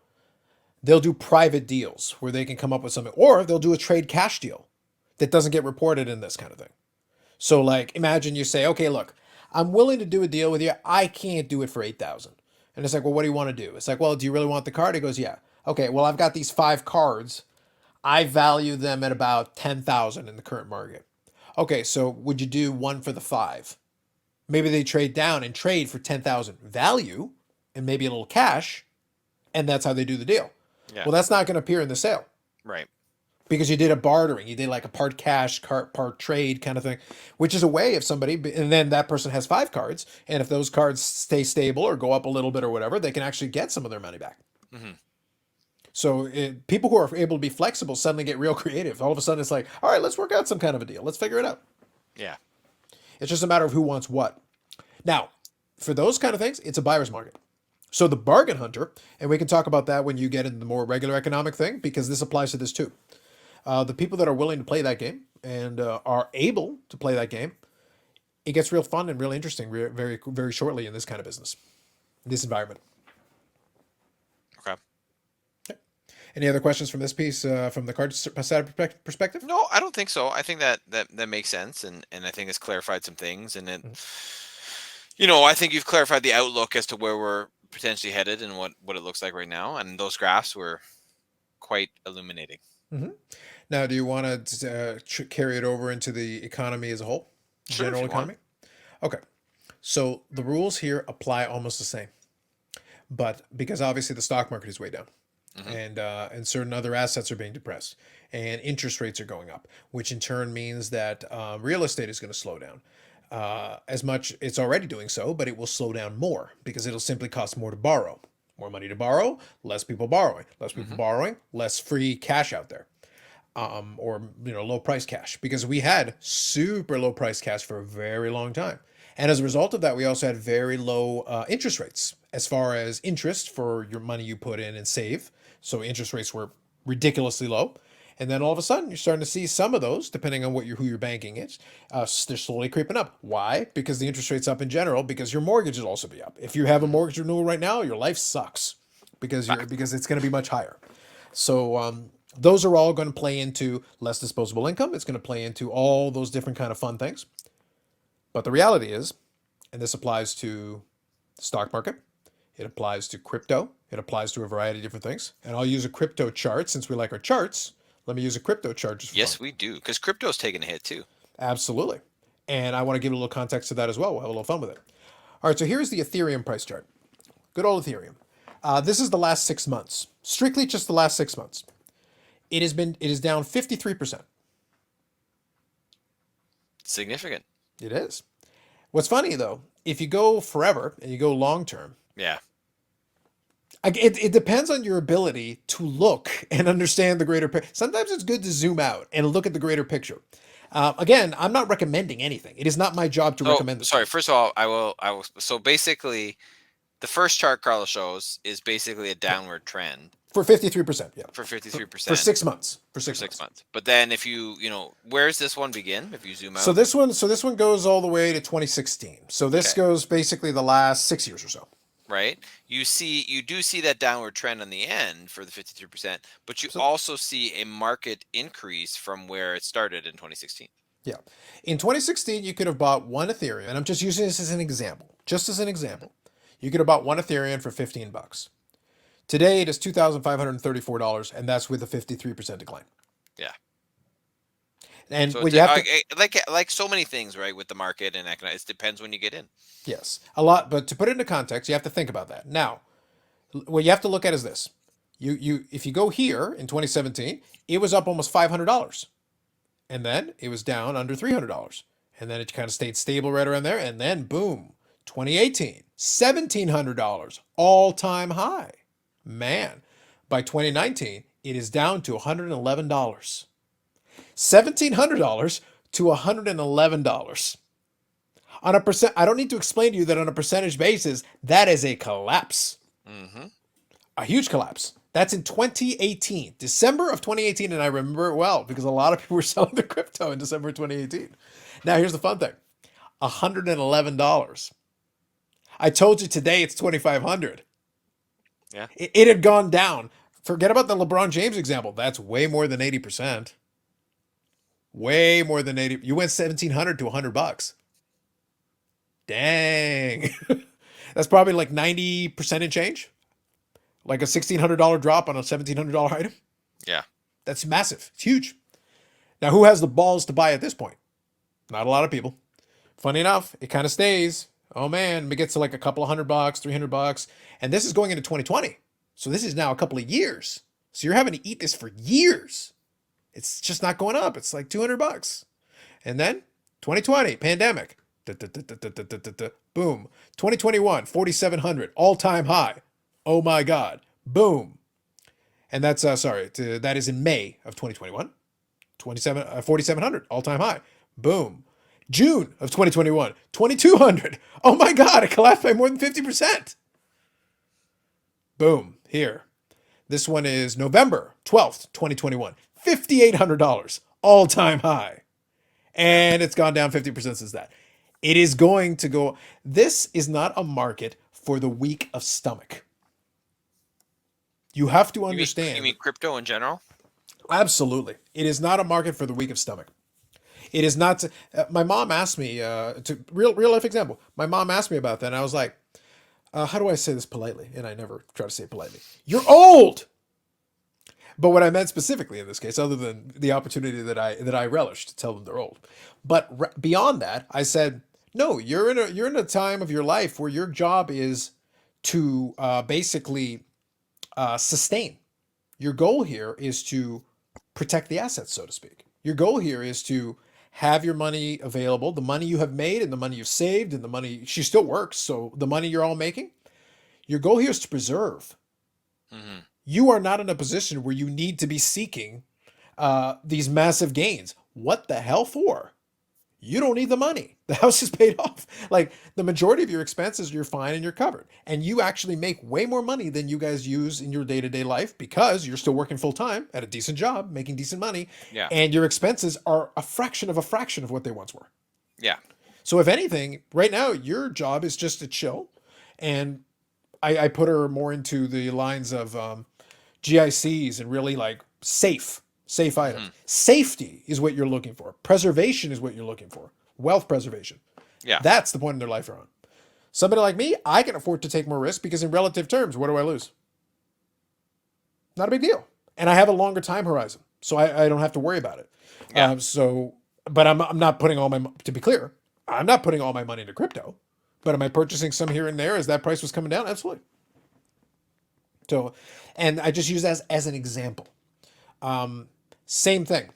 they'll do private deals where they can come up with something, or they'll do a trade cash deal that doesn't get reported in this kind of thing. So like imagine you say, okay, look, I'm willing to do a deal with you. I can't do it for 8,000. And it's like, well, what do you want to do? It's like, well, do you really want the card? He goes, yeah. Okay, well, I've got these 5 cards. I value them at about 10,000 in the current market. Okay, so would you do one for the 5? Maybe they trade down and trade for 10,000 value and maybe a little cash, and that's how they do the deal. Yeah. Well, that's not going to appear in the sale Right. because you did a bartering. You did like a part cash, part trade kind of thing, which is a way if somebody, and then that person has 5 cards, and if those cards stay stable or go up a little bit or whatever, they can actually get some of their money back. Hmm. So people who are able to be flexible suddenly get real creative. All of a sudden, it's like, all right, let's work out some kind of a deal. Let's figure it out. Yeah. It's just a matter of who wants what. Now, for those kind of things, it's a buyer's market. So the bargain hunter, and we can talk about that when you get into the more regular economic thing, because this applies to this too. the people that are willing to play that game and are able to play that game, it gets real fun and real interesting very, very shortly in this kind of business, this environment. Okay. Any other questions from this piece, from the card side perspective? No, I don't think so. I think that makes sense, and I think it's clarified some things, and it, I think you've clarified the outlook as to where we're potentially headed and what it looks like right now, and those graphs were quite illuminating. Mm-hmm. Now, do you want to carry it over into the economy as a whole? Sure, if General you want. economy? Okay. So the rules here apply almost the same. But because obviously the stock market is way down and certain other assets are being depressed and interest rates are going up, which in turn means that real estate is going to slow down. As much it's already doing so, but it will slow down more because it'll simply cost more to borrow. More money to borrow, less people borrowing. Less people borrowing, less free cash out there. Or low price cash, because we had super low price cash for a very long time, and as a result of that, we also had very low interest rates as far as interest for your money you put in and save. So interest rates were ridiculously low, and then all of a sudden you're starting to see some of those, depending on who your banking is, they're slowly creeping up. Why? Because the interest rate's up in general. Because your mortgage will also be up. If you have a mortgage renewal right now, your life sucks because it's going to be much higher. So those are all going to play into less disposable income. It's going to play into all those different kind of fun things. But the reality is, and this applies to the stock market, it applies to crypto, it applies to a variety of different things. And I'll use a crypto chart since we like our charts. Let me use a crypto chart just for Yes, fun. we do, because crypto's taking a hit too. Absolutely. And I want to give a little context to that as well. We'll have a little fun with it. All right, so here's the Ethereum price chart. Good old Ethereum. This is the last 6 months. Strictly just the last 6 months. It is down 53%. Significant. It is. What's funny though, if you go forever and you go long term, Yeah. it depends on your ability to look and understand the greater picture. Sometimes it's good to zoom out and look at the greater picture. Again, I'm not recommending anything. It is not my job to recommend this. Sorry. First of all, I will. So basically, the first chart Carlos shows is basically a downward trend For 53%, yeah. for 53%. For 6 months. For For 6 6 months. months. But then if where's this one begin? If you zoom out. So this one goes all the way to 2016. So this goes basically the last 6 years or so. Right? You do see that downward trend on the end for the 53%, but you also see a market increase from where it started in 2016. Yeah. In 2016, you could have bought one Ethereum, and I'm just using this as an example. Just as an example. You could have bought one Ethereum for $15. Today it is $2,534, and that's with a 53% decline. Yeah. And so what you have to, like so many things, right, with the market and economics, it depends when you get in. Yes, a lot. But to put it into context, you have to think about that. Now, what you have to look at is this: if you go here in 2017, it was up almost $500, and then it was down under $300, and then it kind of stayed stable right around there, and then boom, 2018, $1,700, all-time high. Man, by 2019, it is down to $111. $1,700 to $111. On a percent, I don't need to explain to you that on a percentage basis, that is a collapse. A huge collapse. That's in 2018, December of 2018, and I remember it well because a lot of people were selling their crypto in December 2018. Now, here's the fun thing: $111. I told you today it's $2,500. Yeah, it had gone down. Forget about the LeBron James example. That's way more than 80%. Way more than 80. You went 1,700 to $100. Dang. That's probably like 90% and change. Like a $1,600 drop on a $1,700 item. Yeah. That's massive. It's huge. Now, who has the balls to buy at this point? Not a lot of people. Funny enough, it kind of stays. Oh man, it gets to like a couple of $100, $300. And this is going into 2020. So this is now a couple of years. So you're having to eat this for years. It's just not going up. It's like $200. And then 2020, pandemic. Boom. 2021, 4,700, all-time high. Oh my God. Boom. And that's, that is in May of 2021. 4,700, all-time high. Boom. June of 2021, 2,200. Oh my God, it collapsed by more than 50%. Boom. Here. This one is November 12th, 2021. $5,800, all-time high. And it's gone down 50% since that. It is going to go. This is not a market for the weak of stomach. You have to You understand. mean crypto in general? Absolutely. It is not a market for the weak of stomach. It is not. My mom asked me, to real life example. My mom asked me about that, and I was like, how do I say this politely? And I never try to say it politely. You're old! But what I meant specifically in this case, other than the opportunity that I relish to tell them they're old, but beyond that, I said, no, you're in a time of your life where your job is to basically sustain. Your goal here is to protect the assets, so to speak. Your goal here is to have your money available, the money you have made and the money you've saved and the money she still works. So the money you're all making, your goal here is to preserve. Mm-hmm. You are not in a position where you need to be seeking these massive gains. What the hell for? You don't need the money. The house is paid off. Like the majority of your expenses, you're fine and you're covered. And you actually make way more money than you guys use in your day-to-day life because you're still working full time at a decent job, making decent money. Yeah. And your expenses are a fraction of what they once were. Yeah. So if anything, right now your job is just to chill. And I put her more into the lines of GICs and really like safe items. Mm-hmm. Safety is what you're looking for. Preservation is what you're looking for. Wealth preservation. Yeah. That's the point in their life they're on. Somebody like me, I can afford to take more risk because in relative terms, what do I lose? Not a big deal. And I have a longer time horizon, so I don't have to worry about it. Yeah. But I'm not putting all my, to be clear, I'm not putting all my money into crypto. But am I purchasing some here and there as that price was coming down? Absolutely. So, and I just use that as an example. Same thing.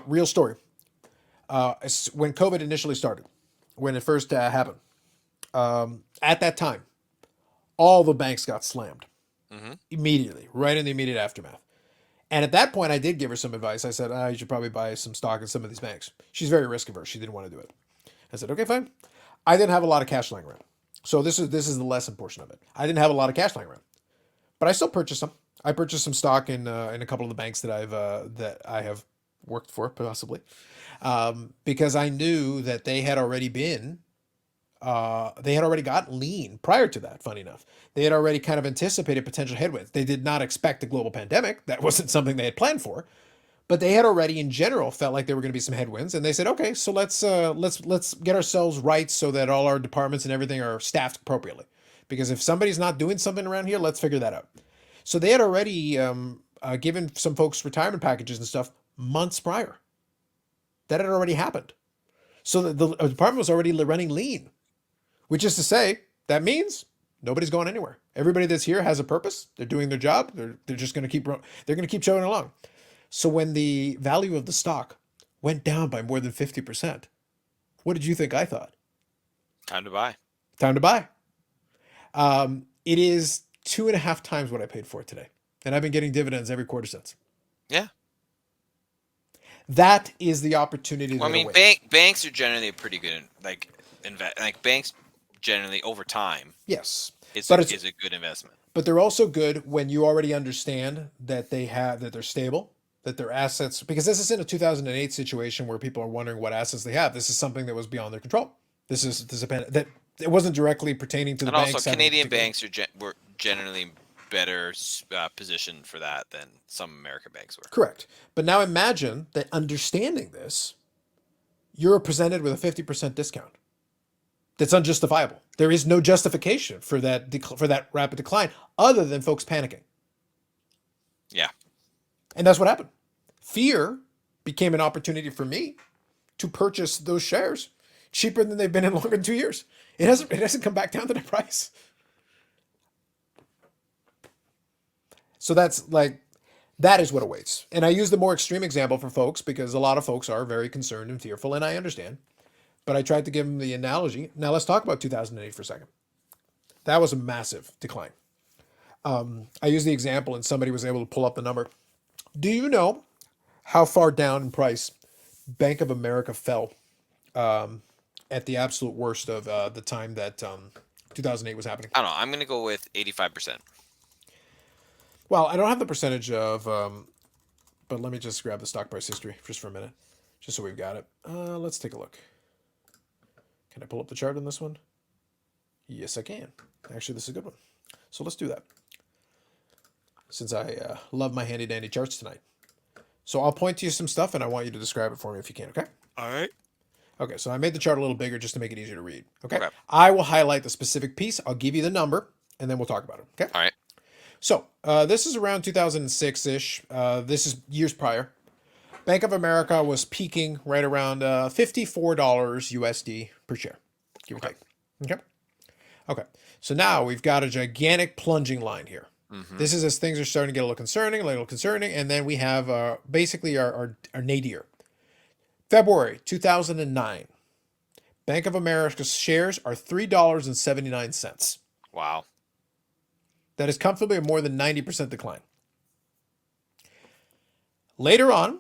Real story. When COVID initially started, when it first happened, at that time, all the banks got slammed Mm-hmm. immediately, right in the immediate aftermath. And at that point, I did give her some advice. I said, you should probably buy some stock in some of these banks. She's very risk averse. She didn't want to do it. I said, okay, fine. I didn't have a lot of cash lying around. So this is the lesson portion of it. I didn't have a lot of cash lying around, but I still purchased some. I purchased some stock in a couple of the banks that I have worked for, possibly, because I knew that they had already gotten lean prior to that. Funny enough, they had already kind of anticipated potential headwinds. They did not expect a global pandemic. That wasn't something they had planned for, but they had already, in general, felt like there were going to be some headwinds, and they said, okay, so let's get ourselves right so that all our departments and everything are staffed appropriately. Because if somebody's not doing something around here, let's figure that out. So they had already given some folks retirement packages and stuff months prior. That had already happened. So the department was already running lean, which is to say, that means nobody's going anywhere. Everybody that's here has a purpose. They're doing their job. They're just going to keep chugging along. So when the value of the stock went down by more than 50%, what did you think I thought? Time to buy. Time to buy. It is 2.5 times what I paid for it today. And I've been getting dividends every quarter since. Yeah. That is the opportunity. Well, I mean, banks are generally pretty good, like banks generally over time. Yes, is a good investment. But they're also good when you already understand that they're stable, that their assets. Because this isn't a 2008 situation where people are wondering what assets they have. This is something that was beyond their control. This is that it wasn't directly pertaining to the banks. And also, Canadian banks were generally better positioned for that than some American banks were. Correct. But now imagine that understanding this, you're presented with a 50% discount. That's unjustifiable. There is no justification for that rapid decline other than folks panicking. Yeah. And that's what happened. Fear became an opportunity for me to purchase those shares cheaper than they've been in longer than 2 years. It hasn't come back down to the price. So that is what awaits. And I use the more extreme example for folks because a lot of folks are very concerned and fearful, and I understand. But I tried to give them the analogy. Now let's talk about 2008 for a second. That was a massive decline. I used the example and somebody was able to pull up the number. Do you know how far down in price Bank of America fell at the absolute worst of the time that 2008 was happening? I don't know. I'm going to go with 85%. Well, I don't have the percentage of But let me just grab the stock price history just for a minute, just so we've got it. Let's take a look. Can I pull up the chart on this one? Yes, I can. Actually, this is a good one. So let's do that. Since I love my handy dandy charts tonight. So I'll point to you some stuff and I want you to describe it for me if you can, okay? All right. Okay, so I made the chart a little bigger just to make it easier to read. Okay? Okay. I will highlight the specific piece. I'll give you the number and then we'll talk about it. Okay? All right. So this is around 2006-ish. This is years prior. Bank of America was peaking right around $54 USD per share. Give or take. Okay? Okay. So now we've got a gigantic plunging line here. Mm-hmm. This is as things are starting to get a little concerning, and then we have basically our nadir. February 2009. Bank of America's shares are $3.79. Wow. That is comfortably a more than 90% decline. Later on,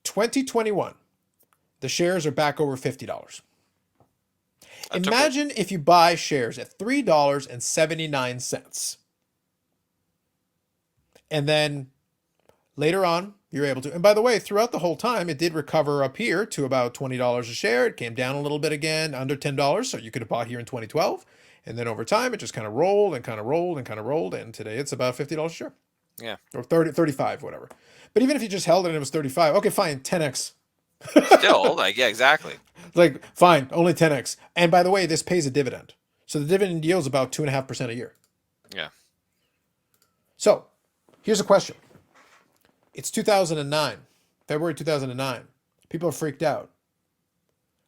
2021, the shares are back over $50. Imagine if you buy shares at $3.79. And then later on, you're able to. And by the way, throughout the whole time, it did recover up here to about $20 a share. It came down a little bit again, under $10. So you could have bought here in 2012. And then over time, it just kind of rolled and kind of rolled and kind of rolled. And today it's about $50 a share. Yeah. Or 30, 35, whatever. But even if you just held it and it was 35, okay, fine, 10x. Still, yeah, exactly. Like, fine, only 10x. And by the way, this pays a dividend. So the dividend yield is about 2.5% a year. Yeah. So here's a question. It's 2009, February 2009. People are freaked out.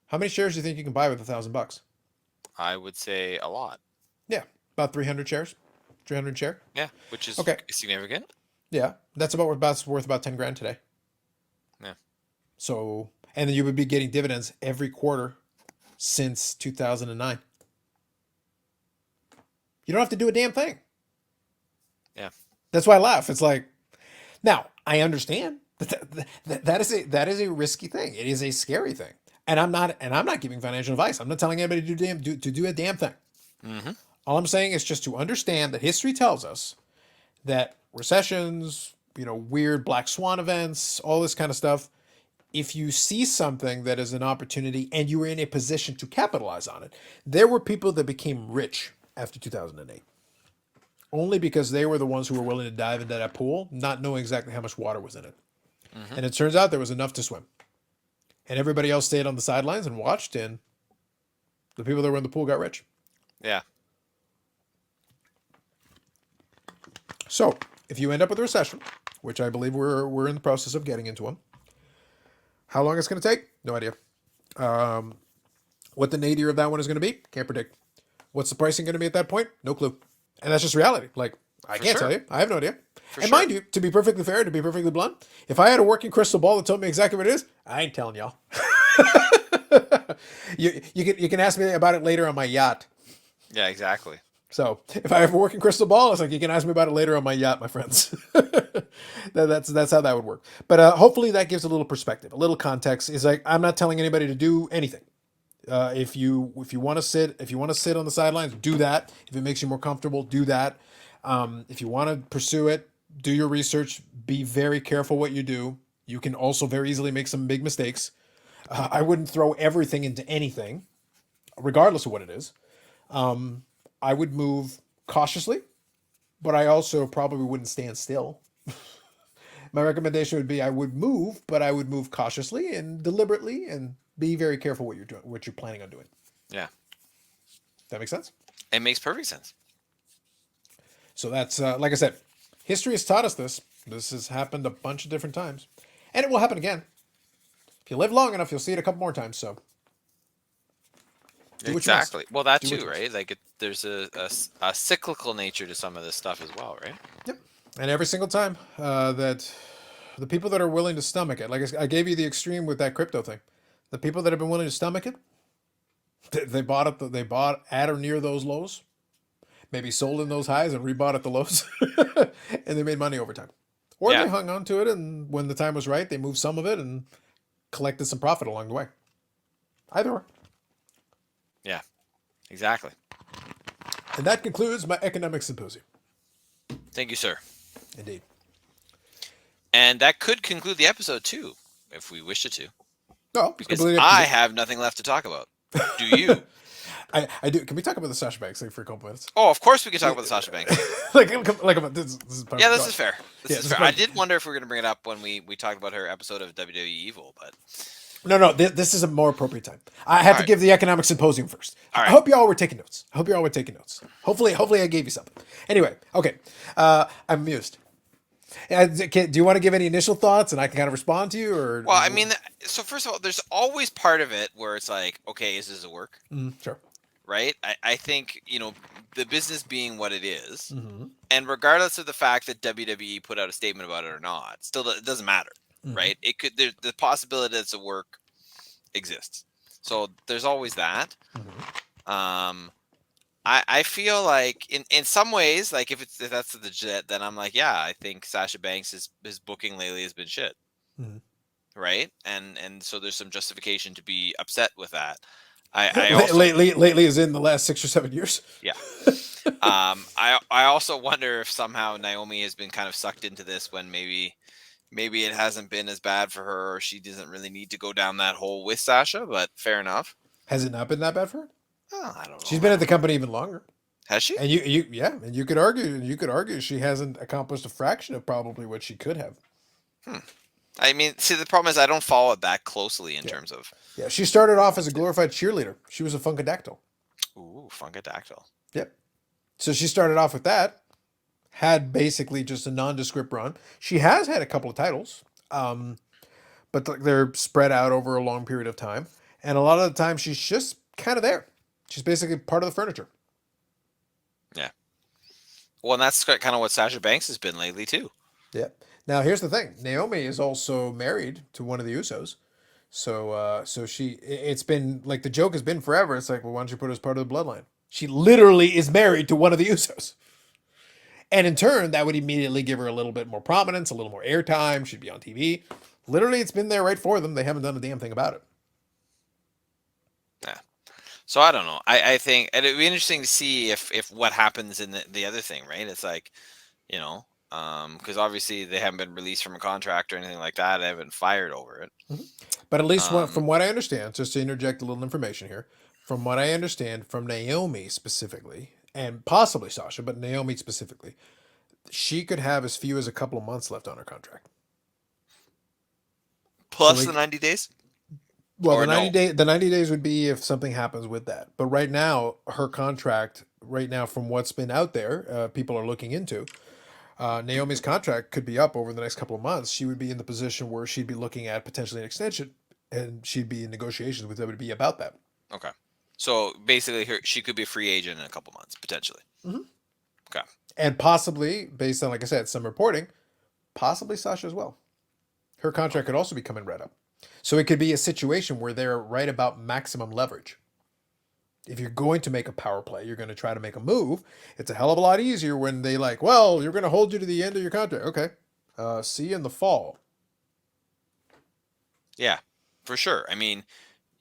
How many shares do you think you can buy with $1,000? I would say a lot. Yeah, about 300 shares. 300 share. Yeah, which is okay. Significant. Yeah, that's worth about 10 grand today. Yeah. So, and then you would be getting dividends every quarter since 2009. You don't have to do a damn thing. Yeah. That's why I laugh. It's like, now I understand that is a risky thing. It is a scary thing, and I'm not giving financial advice. I'm not telling anybody to do a damn thing. Mm-hmm. All I'm saying is just to understand that history tells us that recessions, weird black swan events, all this kind of stuff. If you see something that is an opportunity and you were in a position to capitalize on it, there were people that became rich after 2008. Only because they were the ones who were willing to dive into that pool, not knowing exactly how much water was in it. Mm-hmm. And it turns out there was enough to swim. And everybody else stayed on the sidelines and watched, and the people that were in the pool got rich. Yeah. So, if you end up with a recession, which I believe we're in the process of getting into one, how long it's going to take? No idea. What the nadir of that one is going to be? Can't predict. What's the pricing going to be at that point? No clue. And that's just reality. Like, I can't tell you. I have no idea. And mind you, to be perfectly fair, to be perfectly blunt, if I had a working crystal ball that told me exactly what it is, I ain't telling y'all. You can ask me about it later on my yacht. Yeah, exactly. So if I have a working crystal ball, it's like you can ask me about it later on my yacht, my friends. That's how that would work. But hopefully that gives a little perspective, a little context. Is like I'm not telling anybody to do anything. If you want to sit on the sidelines, do that. If it makes you more comfortable, do that. If you want to pursue it, do your research. Be very careful what you do. You can also very easily make some big mistakes. I wouldn't throw everything into anything, regardless of what it is. I would move cautiously, but I also probably wouldn't stand still. My recommendation would be I would move, but I would move cautiously and deliberately and be very careful what you're doing, what you're planning on doing. Yeah. That makes sense? It makes perfect sense. So that's, like I said, history has taught us this. This has happened a bunch of different times. And it will happen again. If you live long enough, you'll see it a couple more times, so. Exactly. Well, that too, right? Like there's a cyclical nature to some of this stuff as well, right? Yep. And every single time that the people that are willing to stomach it, like I gave you the extreme with that crypto thing, the people that have been willing to stomach it, they bought at or near those lows, maybe sold in those highs and rebought at the lows, and they made money over time. Or they hung on to it, and when the time was right, they moved some of it and collected some profit along the way. Either or. Yeah, exactly. And that concludes my economic symposium. Thank you, sir. Indeed. And that could conclude the episode too, if we wish it to, No, it's because completely up to I you. have nothing left to talk about. Do you? I do. Can we talk about the Sasha Banks thing for a couple minutes? Oh, of course we can talk about the Sasha Banks thing. This is perfect. Yeah, this is fair. This Yeah, is this is fair. I perfect. did wonder if we were going to bring it up when we talked about her episode of WWE Evil, but No. This is a more appropriate time. I have All to right. give the economic symposium first. All I right. hope you all were taking notes. Hopefully, I gave you something. Anyway, okay. I'm amused. Do you want to give any initial thoughts, and I can kind of respond to you, or? well, I mean, so first of all, there's always part of it where it's like, okay, is this a work? Sure. Right? I think, the business being what it is, Mm-hmm. and regardless of the fact that WWE put out a statement about it or not, still it doesn't matter, Mm-hmm. right? It could the possibility that it's a work exists. So there's always that. Mm-hmm. I feel like in some ways, like if that's legit, then I'm like, yeah, I think Sasha Banks' his booking lately has been shit. Mm-hmm. Right? And so there's some justification to be upset with that. I also lately is in the last 6 or 7 years. yeah. I also wonder if somehow Naomi has been kind of sucked into this when maybe it hasn't been as bad for her, or she doesn't really need to go down that hole with Sasha, but fair enough. Has it not been that bad for her? Oh, I don't know. She's been at the company even longer. Has she? And you could argue she hasn't accomplished a fraction of probably what she could have. I mean, see, the problem is I don't follow it that closely in terms of. Yeah, she started off as a glorified cheerleader. She was a funkadactyl. Ooh, Funkadactyl. Yep. So she started off with that, had basically just a nondescript run. She has had a couple of titles, but they're spread out over a long period of time. And a lot of the time, she's just kind of there. She's basically part of the furniture. Yeah. Well, and that's kind of what Sasha Banks has been lately too. Yep. Now here's the thing: Naomi is also married to one of the Usos. So it's been like the joke has been forever. It's like, well, why don't you put her as part of the bloodline? She literally is married to one of the Usos. And in turn, that would immediately give her a little bit more prominence, a little more airtime. She'd be on TV. Literally, it's been there right for them. They haven't done a damn thing about it. Yeah. So I don't know. I think it'd be interesting to see if what happens in the other thing, right? It's like, because obviously they haven't been released from a contract or anything like that. They haven't been fired over it. Mm-hmm. But at least from what I understand, just to interject a little information here, from what I understand from Naomi specifically, and possibly Sasha, but Naomi specifically, she could have as few as a couple of months left on her contract. Plus the 90 days? Well, Or the 90 days would be if something happens with that. But right now, her contract, right now, from what's been out there, people are looking into, Naomi's contract could be up over the next couple of months. She would be in the position where she'd be looking at potentially an extension, and she'd be in negotiations with WWE about that. Okay. So basically, she could be a free agent in a couple months, potentially. Mm-hmm. Okay. And possibly, based on, like I said, some reporting, possibly Sasha as well. Her contract could also be coming right up. So it could be a situation where they're right about maximum leverage. If you're going to make a power play, you're going to try to make a move. It's a hell of a lot easier when they like, well, you're going to hold you to the end of your contract. Okay. See you in the fall. Yeah, for sure. I mean,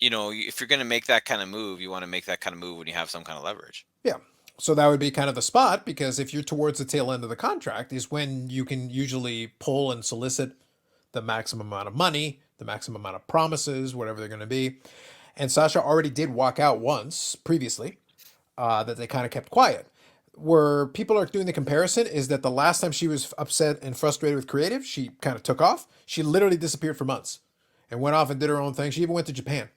if you're going to make that kind of move, you want to make that kind of move when you have some kind of leverage. Yeah. So that would be kind of the spot, because if you're towards the tail end of the contract is when you can usually pull and solicit the maximum amount of money, the maximum amount of promises, whatever they're going to be. And Sasha already did walk out once previously, that they kind of kept quiet. Where people are doing the comparison is that the last time she was upset and frustrated with creative, she kind of took off. She literally disappeared for months and went off and did her own thing. She even went to Japan.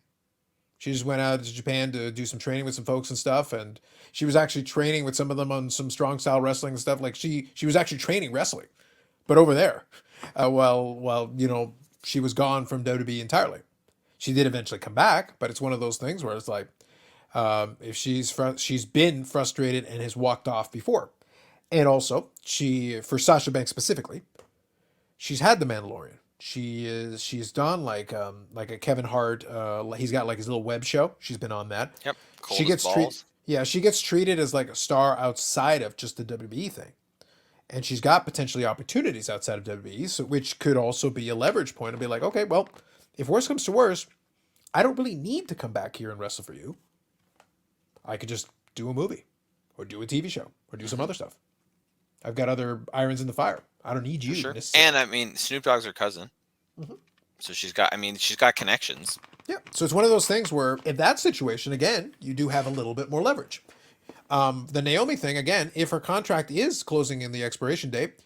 She just went out to Japan to do some training with some folks and stuff. And she was actually training with some of them on some strong style wrestling and stuff. Like she was actually training wrestling, but over there, while she was gone from WWE entirely. She did eventually come back, but it's one of those things where it's like, if she's been frustrated and has walked off before. And also, for Sasha Banks specifically, she's had the Mandalorian. She's done like a Kevin Hart. He's got like his little web show. She's been on that. Yep. She gets treated. Yeah, she gets treated as like a star outside of just the WWE thing, and she's got potentially opportunities outside of WWE, so which could also be a leverage point and be like, okay, well, if worse comes to worse, I don't really need to come back here and wrestle for you. I could just do a movie or do a TV show or do some other stuff. I've got other irons in the fire. I don't need for you sure. And necessarily. I mean, Snoop Dogg's her cousin, Mhm. so she's got connections. Yeah. So it's one of those things where, in that situation, again, you do have a little bit more leverage. The Naomi thing, again, if her contract is closing in the expiration date,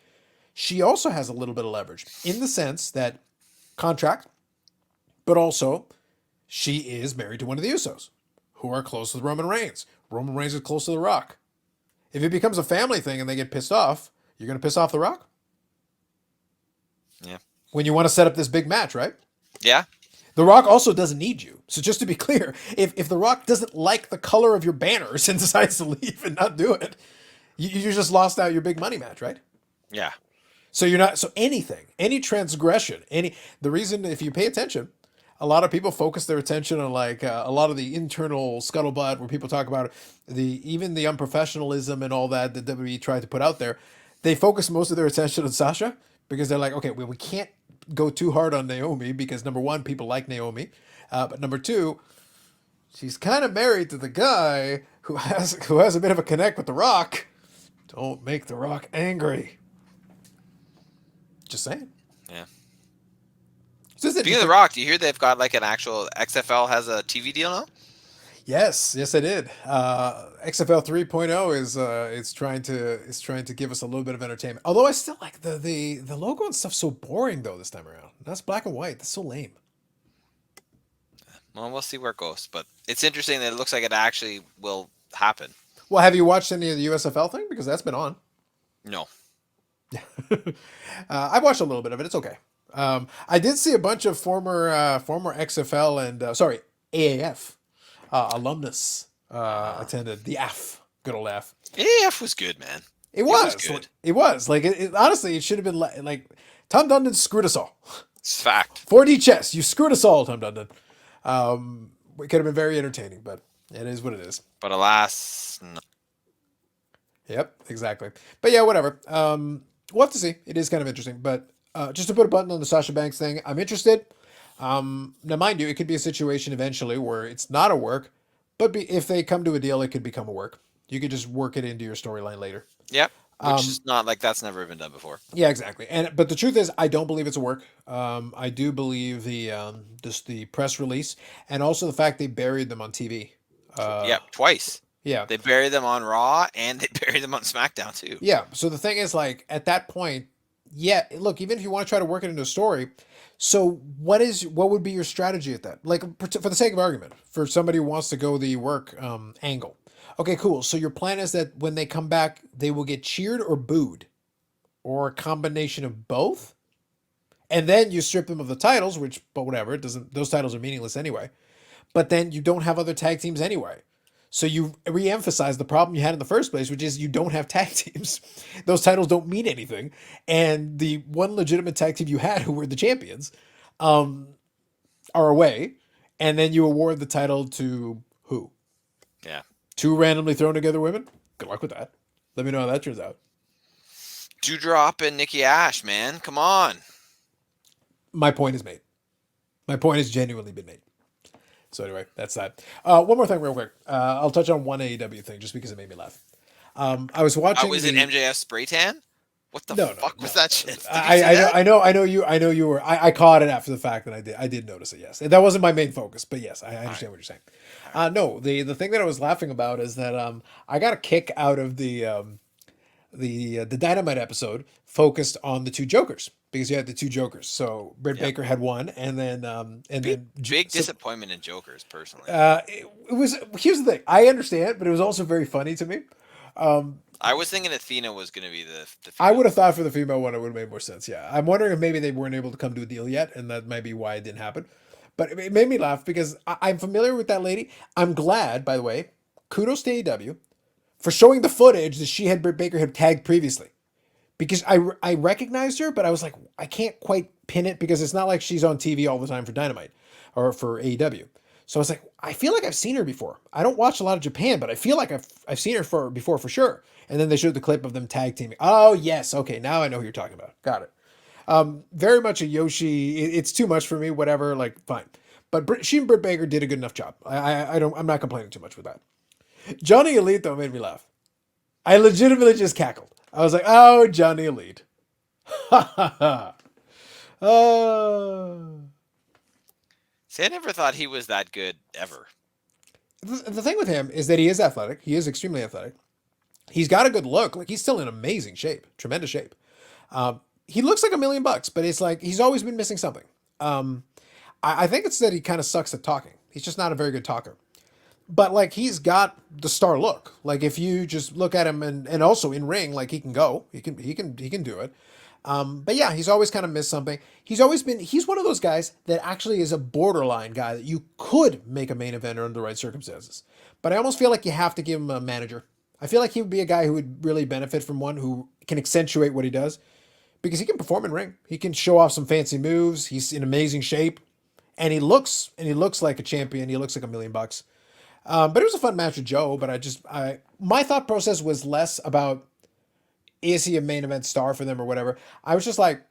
she also has a little bit of leverage in the sense that contract, but also she is married to one of the Usos, who are close with Roman Reigns. Roman Reigns is close to The Rock. If it becomes a family thing and they get pissed off, you're going to piss off The Rock? Yeah. When you want to set up this big match, right? Yeah. The Rock also doesn't need you. So just to be clear, if The Rock doesn't like the color of your banners and decides to leave and not do it, you just lost out your big money match, right? Yeah. So you're not, so anything, any transgression, the reason, if you pay attention, a lot of people focus their attention on like a lot of the internal scuttlebutt where people talk about even the unprofessionalism and all that WWE tried to put out there. They focus most of their attention on Sasha because they're like, okay, well, we can't go too hard on Naomi because number one, people like Naomi, but number two, she's kind of married to the guy who has a bit of a connect with The Rock. Don't make The Rock angry. Just saying. Yeah. It's just Speaking of The interesting. Rock, do you hear they've got like an actual XFL has a TV deal now? Yes, I did. XFL 3.0 is it's trying to give us a little bit of entertainment. Although I still like the logo and stuff's so boring though this time around. That's black and white. That's so lame. Well, we'll see where it goes, but it's interesting that it looks like it actually will happen. Well, have you watched any of the USFL thing? Because that's been on. No. I watched a little bit of it. It's okay. I did see a bunch of former XFL and AAF alumnus Uh, attended the AF. Good old AF. AF was good, man. It It was was. good. It was. Like honestly, it should have been like Tom Dundon screwed us all. It's fact. 4D chess. You screwed us all, Tom Dundon. It could have been very entertaining, but it is what it is. But alas, no. Yep, exactly. But yeah, whatever. We'll have to see. It is kind of interesting, but just to put a button on the Sasha Banks thing, I'm interested. Now, mind you, it could be a situation eventually where it's not a work, but if they come to a deal, it could become a work. You could just work it into your storyline later. Yep. Which Um, is not like that's never been done before. yeah, exactly. But the truth is, I don't believe it's a work. I do believe the press release and also the fact they buried them on TV. Yep, twice. Yeah, They buried them on Raw and they buried them on SmackDown too. yeah. So the thing is, like at that point, yeah. Look, even if you want to try to work it into a story, so what would be your strategy at that? Like for the sake of argument, for somebody who wants to go the work angle. Okay, cool. So your plan is that when they come back, they will get cheered or booed, or a combination of both, and then you strip them of the titles, but whatever, it doesn't. Those titles are meaningless anyway. But then you don't have other tag teams anyway. So you re-emphasize the problem you had in the first place, which is you don't have tag teams. Those titles don't mean anything, and the one legitimate tag team you had, who were the champions, um, are away, and then you award the title to who? Yeah. Two randomly thrown together women. Good luck with that. Let me know how that turns out. Dewdrop and Nikki Ash, man. Come on. My point is made. My point has genuinely been made. So anyway, that's that. One more thing, real quick. I'll touch on one AEW thing just because it made me laugh. I was watching. Was it MJF spray tan? What the No, fuck was no. that shit? Did you see that? I know you were. I caught it after the fact, and I did notice it. Yes, that wasn't my main focus, but yes, I understand what you're saying. No, the thing that I was laughing about is that I got a kick out of the Dynamite episode focused on the two Jokers because you had the two Jokers. So Britt Yep. Baker had one, and then Big so, disappointment in Jokers, personally. it was. Here's the thing. I understand, but it was also very funny to me. I was thinking Athena was going to be the I female. would have thought for the female one, it would have made more sense. Yeah, I'm wondering if maybe they weren't able to come to a deal yet, and that might be why it didn't happen. But it made me laugh because I'm familiar with that lady. I'm glad, by the way. Kudos to AEW for showing the footage that she had Britt Baker had tagged previously, because I recognized her, but I was like, I can't quite pin it because it's not like she's on TV all the time for Dynamite or for AEW. So I was like, I feel like I've seen her before. I don't watch a lot of Japan, but I feel like I've seen her before for sure. And then they showed the clip of them tag teaming. Oh yes, okay, now I know who you're talking about. Got it. Very much a Yoshi. It's too much for me. Whatever, like fine. But she and Britt Baker did a good enough job. I don't. I'm not complaining too much with that. Johnny Elite though made me laugh. I legitimately just cackled. I was like, oh, Johnny Elite. Ha ha ha. Uh, See, I never thought he was that good ever. the thing with him is that he is athletic. He is extremely athletic. He's got a good look. Like he's still in amazing shape, tremendous shape. He looks like $1,000,000, but it's like he's always been missing something. I think it's that he kind of sucks at talking. He's just not a very good talker. But like he's got the star look. Like if you just look at him and also in ring, like he can go. He can do it. But yeah, he's always kind of missed something. He's one of those guys that actually is a borderline guy that you could make a main eventer under the right circumstances. But I almost feel like you have to give him a manager. I feel like he would be a guy who would really benefit from one who can accentuate what he does because he can perform in ring. He can show off some fancy moves. He's in amazing shape, and he looks like a champion. He looks like $1,000,000. But it was a fun match with Joe. But my thought process was less about is he a main event star for them or whatever. I was just like,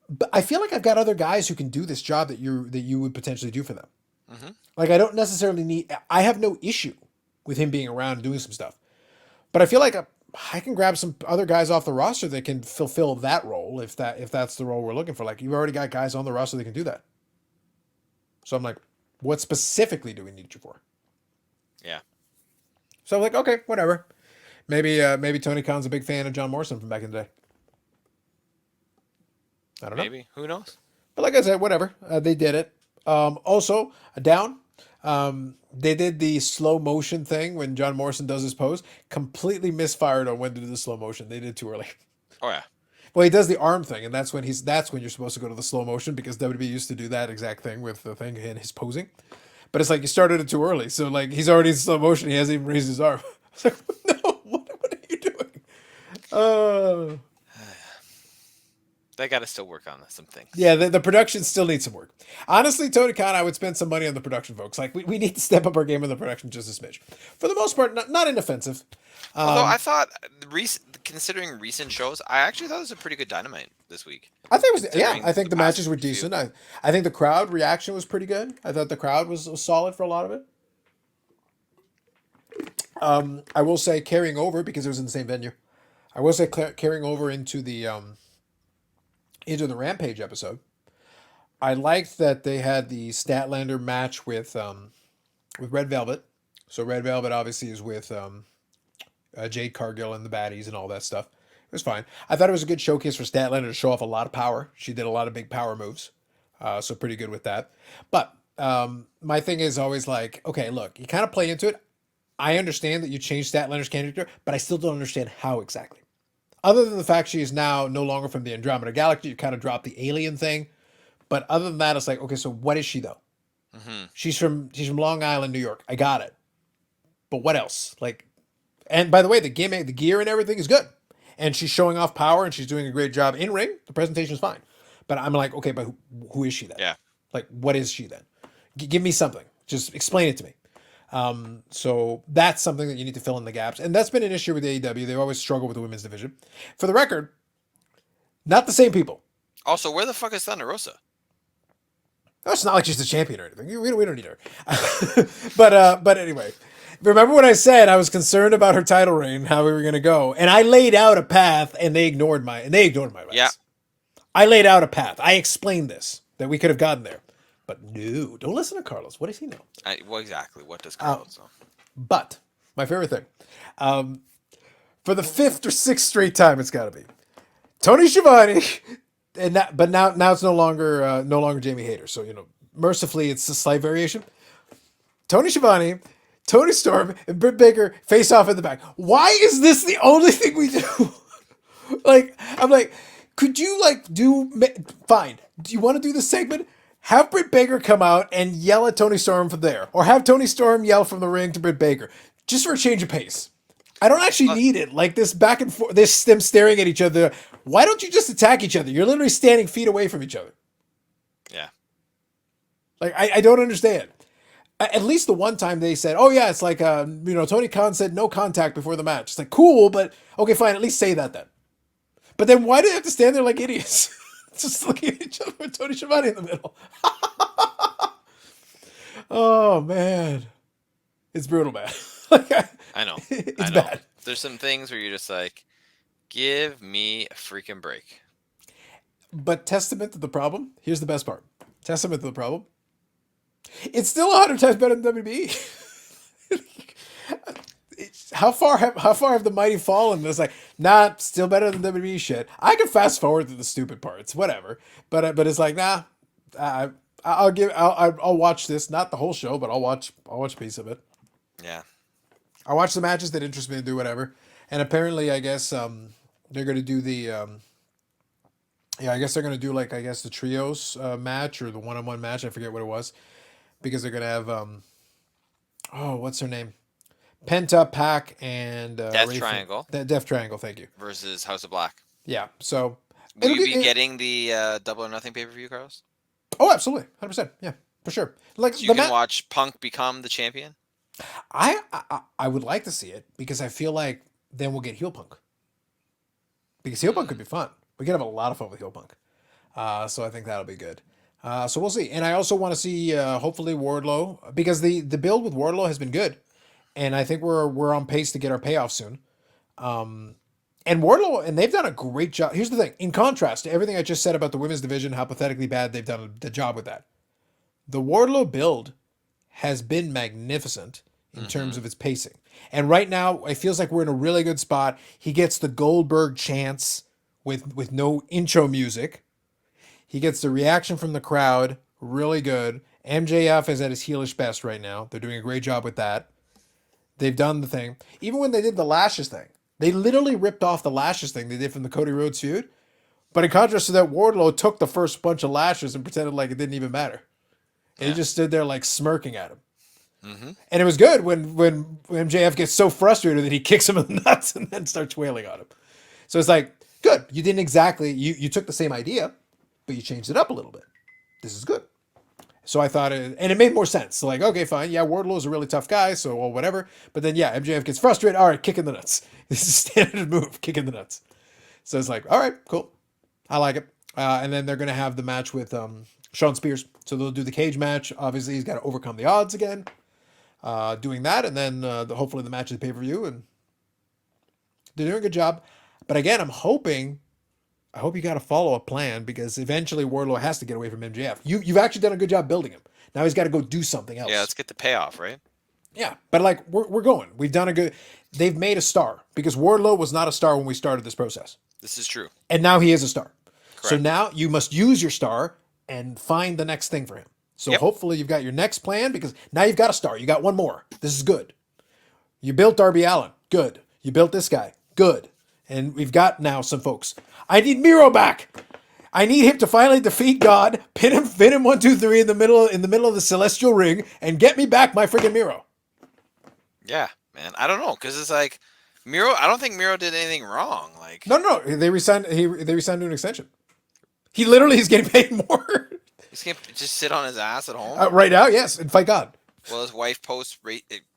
but I feel like I've got other guys who can do this job that you would potentially do for them. Mm-hmm. Like I don't necessarily need. I have no issue with him being around and doing some stuff, but I feel like I can grab some other guys off the roster that can fulfill that role if that's the role we're looking for. Like you've already got guys on the roster that can do that. So I'm like, what specifically do we need you for? Yeah. So I'm like, okay, whatever. Maybe Tony Khan's a big fan of John Morrison from back in the day. I don't know. Maybe. Who knows? But like I said, whatever. They did it. Also, down. They did the slow motion thing when John Morrison does his pose. Completely misfired on when to do the slow motion. They did it too early. Oh yeah. Well, he does the arm thing, and that's when you're supposed to go to the slow motion because WWE used to do that exact thing with the thing in his posing. But it's like you started it too early, so like he's already in slow motion. He hasn't even raised his arm. It's like, no, what are you doing? Uh, They got to still work on some things. Yeah, the production still needs some work. Honestly, Tony Khan, I would spend some money on the production, folks. Like, we need to step up our game on the production just a smidge. For the most part, not inoffensive. Although I thought, considering recent shows, I actually thought it was a pretty good Dynamite this week. I think it was, yeah, Considering I think the past matches were few. decent. I think the crowd reaction was pretty good. I thought the crowd was solid for a lot of it. I will say carrying over, because it was in the same venue, I will say carrying over into the Rampage episode. I liked that they had the Statlander match with Red Velvet. So Red Velvet obviously is with Jade Cargill and the baddies and all that stuff. It was fine. I thought it was a good showcase for Statlander to show off a lot of power. She did a lot of big power moves, so pretty good with that. But my thing is always like, okay, look, you kind of play into it. I understand that you changed Statlander's character, but I still don't understand how exactly. Other than the fact she is now no longer from the Andromeda Galaxy, you kind of dropped the alien thing. But other than that, it's like, okay, so what is she though? Mm-hmm. She's from Long Island, New York. I got it. But what else? Like, and by the way, the gimmick, the gear, and everything is good. And she's showing off power, and she's doing a great job in ring. The presentation is fine. But I'm like, okay, but who is she then? Yeah. Like, what is she then? Give me something. Just explain it to me. So that's something that you need to fill in the gaps. And that's been an issue with AEW. They always struggle with the women's division. For the record, not the same people. Also, where the fuck is Thunder Rosa? No, it's not like she's the champion or anything. We don't need her. But anyway, remember what I said? I was concerned about her title reign, how we were going to go, and I laid out a path, and they ignored my advice. Yeah. I laid out a path. I explained this that we could have gotten there, but no, don't listen to Carlos. What does he know? Well, exactly. What does Carlos know? But my favorite thing, for the fifth or sixth straight time, it's got to be Tony Schiavone. But now it's no longer Jamie Hayter. So mercifully, it's a slight variation. Tony Schiavone, Tony Storm, and Britt Baker face off in the back. Why is this the only thing we do? Like, I'm like, could you fine? Do you want to do this segment? Have Britt Baker come out and yell at Tony Storm from there, or have Tony Storm yell from the ring to Britt Baker, just for a change of pace. I don't actually need it. Like this back and forth, them staring at each other. Why don't you just attack each other? You're literally standing feet away from each other. Yeah. Like, I don't understand. At least the one time they said, oh yeah, it's like, Tony Khan said no contact before the match. It's like, cool, but okay, fine. At least say that then. But then why do they have to stand there like idiots? Just looking at each other with Tony Schiavone in the middle. Oh man. It's brutal, man. I know. It's I know. bad. There's some things where you're just like, Give me a freaking break. But testament to the problem. Here's the best part. Testament to the problem. It's still 100 times better than WWE. How far have the mighty fallen? It's like, nah, still better than WWE shit. I can fast forward to the stupid parts, whatever. But it's like, nah, I'll watch this, not the whole show, but I'll watch a piece of it. Yeah. I watch the matches that interest me to do whatever. And apparently, I guess they're gonna do the I guess they're gonna do like the trios match or the one-on-one match. I forget what it was because they're gonna have what's her name? Penta, Pac, and Death Ray Triangle. Death Triangle. Thank you. Versus House of Black. Yeah. So will you be getting the Double or Nothing pay-per-view, Carlos? Oh, absolutely, 100%. Yeah, for sure. Like so you can watch Punk become the champion. I would like to see it because I feel like then we'll get heel Punk. Because heel Punk could be fun. We could have a lot of fun with heel Punk. So I think that'll be good. So we'll see. And I also want to see hopefully Wardlow because the build with Wardlow has been good. And I think we're on pace to get our payoff soon. And Wardlow, and they've done a great job. Here's the thing. In contrast to everything I just said about the women's division, how pathetically bad they've done the job with that. The Wardlow build has been magnificent in terms of its pacing. And right now, it feels like we're in a really good spot. He gets the Goldberg chants with no intro music. He gets the reaction from the crowd, really good. MJF is at his heelish best right now. They're doing a great job with that. They've done the thing. Even when they did the Lashes thing, they literally ripped off the Lashes thing they did from the Cody Rhodes feud. But in contrast to that, Wardlow took the first bunch of lashes and pretended like it didn't even matter. And he just stood there like smirking at him. Mm-hmm. And it was good when MJF gets so frustrated that he kicks him in the nuts and then starts wailing on him. So it's like, good. You didn't exactly, you took the same idea, but you changed it up a little bit. This is good. So I thought, and it made more sense. So like, okay, fine. Yeah, Wardlow's a really tough guy, so well, whatever. But then, yeah, MJF gets frustrated. All right, kick in the nuts. This is a standard move, kick in the nuts. So it's like, all right, cool. I like it. And then they're going to have the match with Shawn Spears. So they'll do the cage match. Obviously, he's got to overcome the odds again. Doing that, and then hopefully the match is pay-per-view. And they're doing a good job. But again, I hope you got to follow a plan because eventually Wardlow has to get away from MJF. You've actually done a good job building him. Now he's got to go do something else. Yeah, let's get the payoff, right? Yeah, but like we're going. We've done a good. They've made a star because Wardlow was not a star when we started this process. This is true. And now he is a star. Correct. So now you must use your star and find the next thing for him. So hopefully you've got your next plan because now you've got a star. You got one more. This is good. You built Darby Allin. Good. You built this guy. Good. And we've got now some folks. I need Miro back. I need him to finally defeat God, pin him 1, 2, 3 in the middle of the celestial ring, and get me back my freaking Miro. Yeah, man. I don't know because it's like Miro. I don't think Miro did anything wrong. Like no. They resigned. They resigned to an extension. He literally is getting paid more. He's gonna just sit on his ass at home right now. Yes, and fight God. Well, his wife posts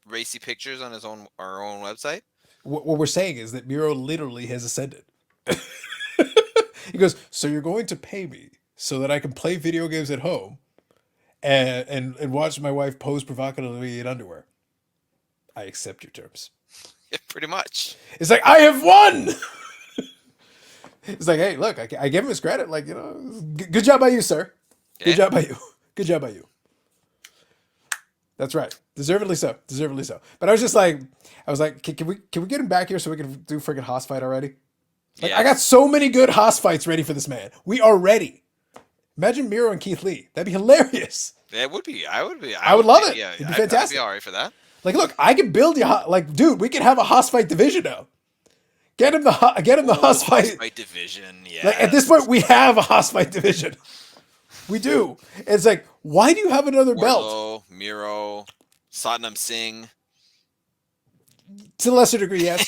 racy pictures on our own website. What we're saying is that Miro literally has ascended. He goes, so you're going to pay me so that I can play video games at home and watch my wife pose provocatively in underwear. I accept your terms. Yeah, pretty much. It's like, I have won! It's like, hey, look, I give him his credit. Like, good job by you, sir. Good job by you. Good job by you. That's right. Deservedly so. Deservedly so. But I was like, can we get him back here so we can do freaking Haas fight already? Like, I got so many good Haas fights ready for this man. We are ready. Imagine Miro and Keith Lee. That'd be hilarious. That would be. I would love it. Yeah, it'd be fantastic. I'd be all right for that. Like, look, I can build you. Like, dude, we can have a Haas fight division now. Get him the Haas fight. Haas fight division. Yeah. Like, at this point, we have a Haas fight division. We do. It's like, why do you have another belt? Miro, Satnam Singh. To a lesser degree, yes.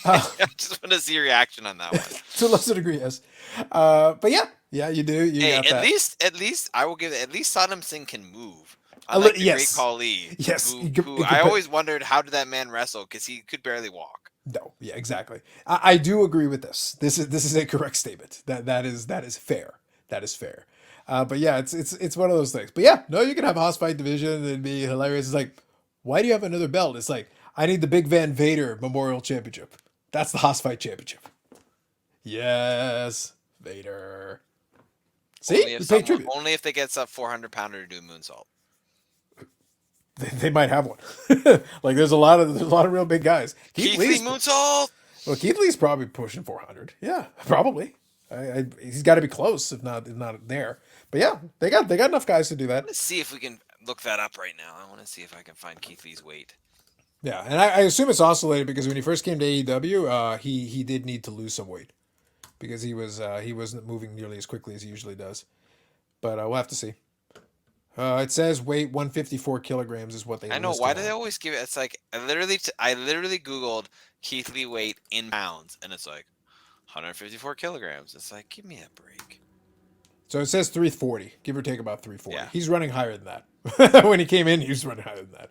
I just want to see your reaction on that one. To a lesser degree, yes. But yeah, you do. You got that. At least I will give it. At least Satnam Singh can move. Unlike the great Khali. Yes. Who I always wondered how did that man wrestle because he could barely walk. No, yeah, exactly. I do agree with this. This is a correct statement. That is fair. That is fair. But yeah, it's one of those things. But yeah, no, you can have a Haas fight division and it'd be hilarious. It's like, why do you have another belt? It's like, I need the Big Van Vader Memorial Championship. That's the Haas fight championship. Yes, Vader. See, we paid tribute. Only if they get some 400-pounder to do a moonsault. They might have one. Like there's a lot of real big guys. Keith Lee moonsault. Well, Keith Lee's probably pushing 400. Yeah, probably. He's got to be close, if not there. But yeah, they got enough guys to do that. Let's see if we can look that up right now. I want to see if I can find Keith Lee's weight. Yeah, and I assume it's oscillated because when he first came to AEW, he did need to lose some weight because he wasn't moving nearly as quickly as he usually does. But we'll have to see. It says weight 154 kilograms is what they. I know. Why do they always give it? It's like I literally Googled Keith Lee weight in pounds, and it's like 154 kilograms. It's like, give me a break. So it says 340, give or take about 340. Yeah. He's running higher than that. When he came in, he was running higher than that.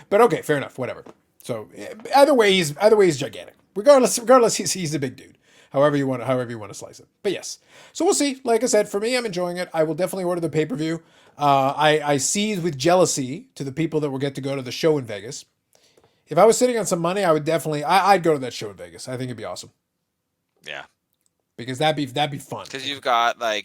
But okay, fair enough. Whatever. So either way, he's gigantic. Regardless, he's a big dude. However you want to slice it. But yes. So we'll see. Like I said, for me, I'm enjoying it. I will definitely order the pay-per-view. I seethe with jealousy to the people that will get to go to the show in Vegas. If I was sitting on some money, I would definitely I'd go to that show in Vegas. I think it'd be awesome. Yeah. Because that'd be fun. Because you got the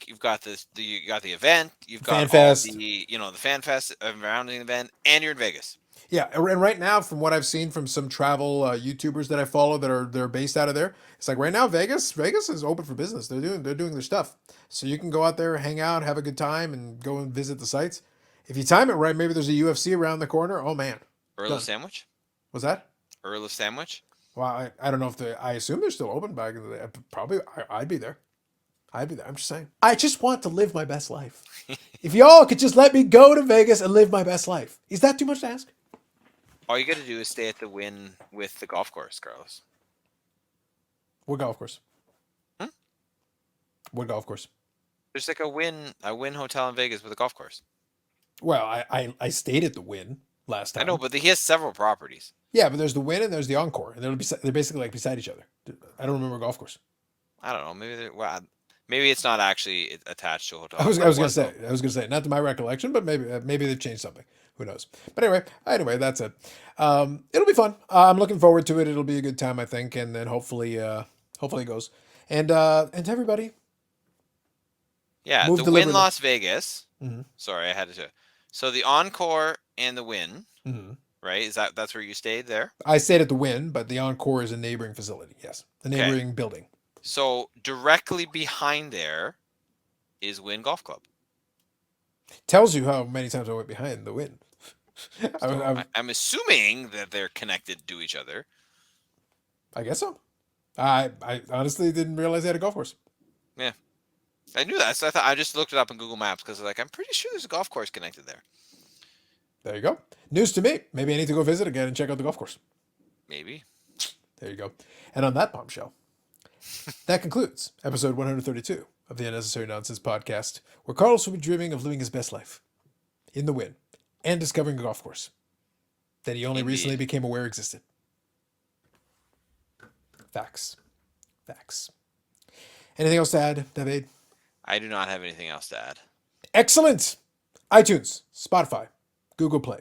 event, you've got Fan Fest. the Fan Fest surrounding the event, and you're in Vegas. Yeah, and right now, from what I've seen from some travel YouTubers that I follow they're based out of there, it's like right now Vegas is open for business. They're doing their stuff, so you can go out there, hang out, have a good time, and go and visit the sites. If you time it right, maybe there's a UFC around the corner. Oh man, Earl of Sandwich. Was that Earl of Sandwich? Well, I don't know if I assume they're still open back in the day. Probably I'd be there. I'm just saying. I just want to live my best life. If y'all could just let me go to Vegas and live my best life, is that too much to ask? All you got to do is stay at the Wynn with the golf course, Carlos. What golf course? Hmm? What golf course? There's like a Wynn hotel in Vegas with a golf course. Well, I stayed at the Wynn last time. I know, but he has several properties. Yeah, but there's the Wynn and there's the Encore, and they're basically like beside each other. I don't remember a golf course. I don't know. Maybe it's not actually attached to a hotel. I was gonna say not to my recollection, but maybe they've changed something. Who knows? But anyway, that's it. It'll be fun. I'm looking forward to it. It'll be a good time, I think, and then hopefully it goes. And to everybody. Yeah, the Wynn Las Vegas. Mm-hmm. Sorry, I had to. So the Encore and the Wynn. Mm-hmm. Right? That's where you stayed there? I stayed at the Wynn, but the Encore is a neighboring facility. Yes, the neighboring building. So directly behind there is Wynn Golf Club. Tells you how many times I went behind the Wynn. I'm assuming that they're connected to each other. I guess so. I honestly didn't realize they had a golf course. Yeah, I knew that. So I just looked it up on Google Maps because I'm pretty sure there's a golf course connected there. There you go. News to me. Maybe I need to go visit again and check out the golf course. Maybe. There you go. And on that bombshell, that concludes episode 132 of the Unnecessary Nonsense podcast, where Carlos will be dreaming of living his best life in the Wynn and discovering a golf course that he only recently became aware existed. Facts. Anything else to add, David? I do not have anything else to add. Excellent. iTunes, Spotify, Google Play,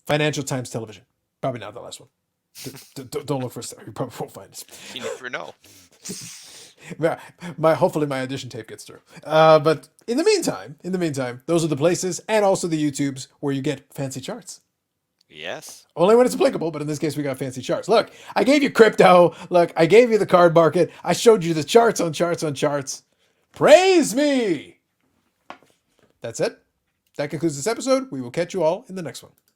Financial Times Television. Probably not the last one. Don't look for a star. You probably won't find it. You never know. Hopefully my audition tape gets through. But in the meantime, those are the places and also the YouTubes where you get fancy charts. Yes. Only when it's applicable, but in this case we got fancy charts. Look, I gave you crypto. Look, I gave you the card market. I showed you the charts on charts on charts. Praise me! That's it. That concludes this episode. We will catch you all in the next one.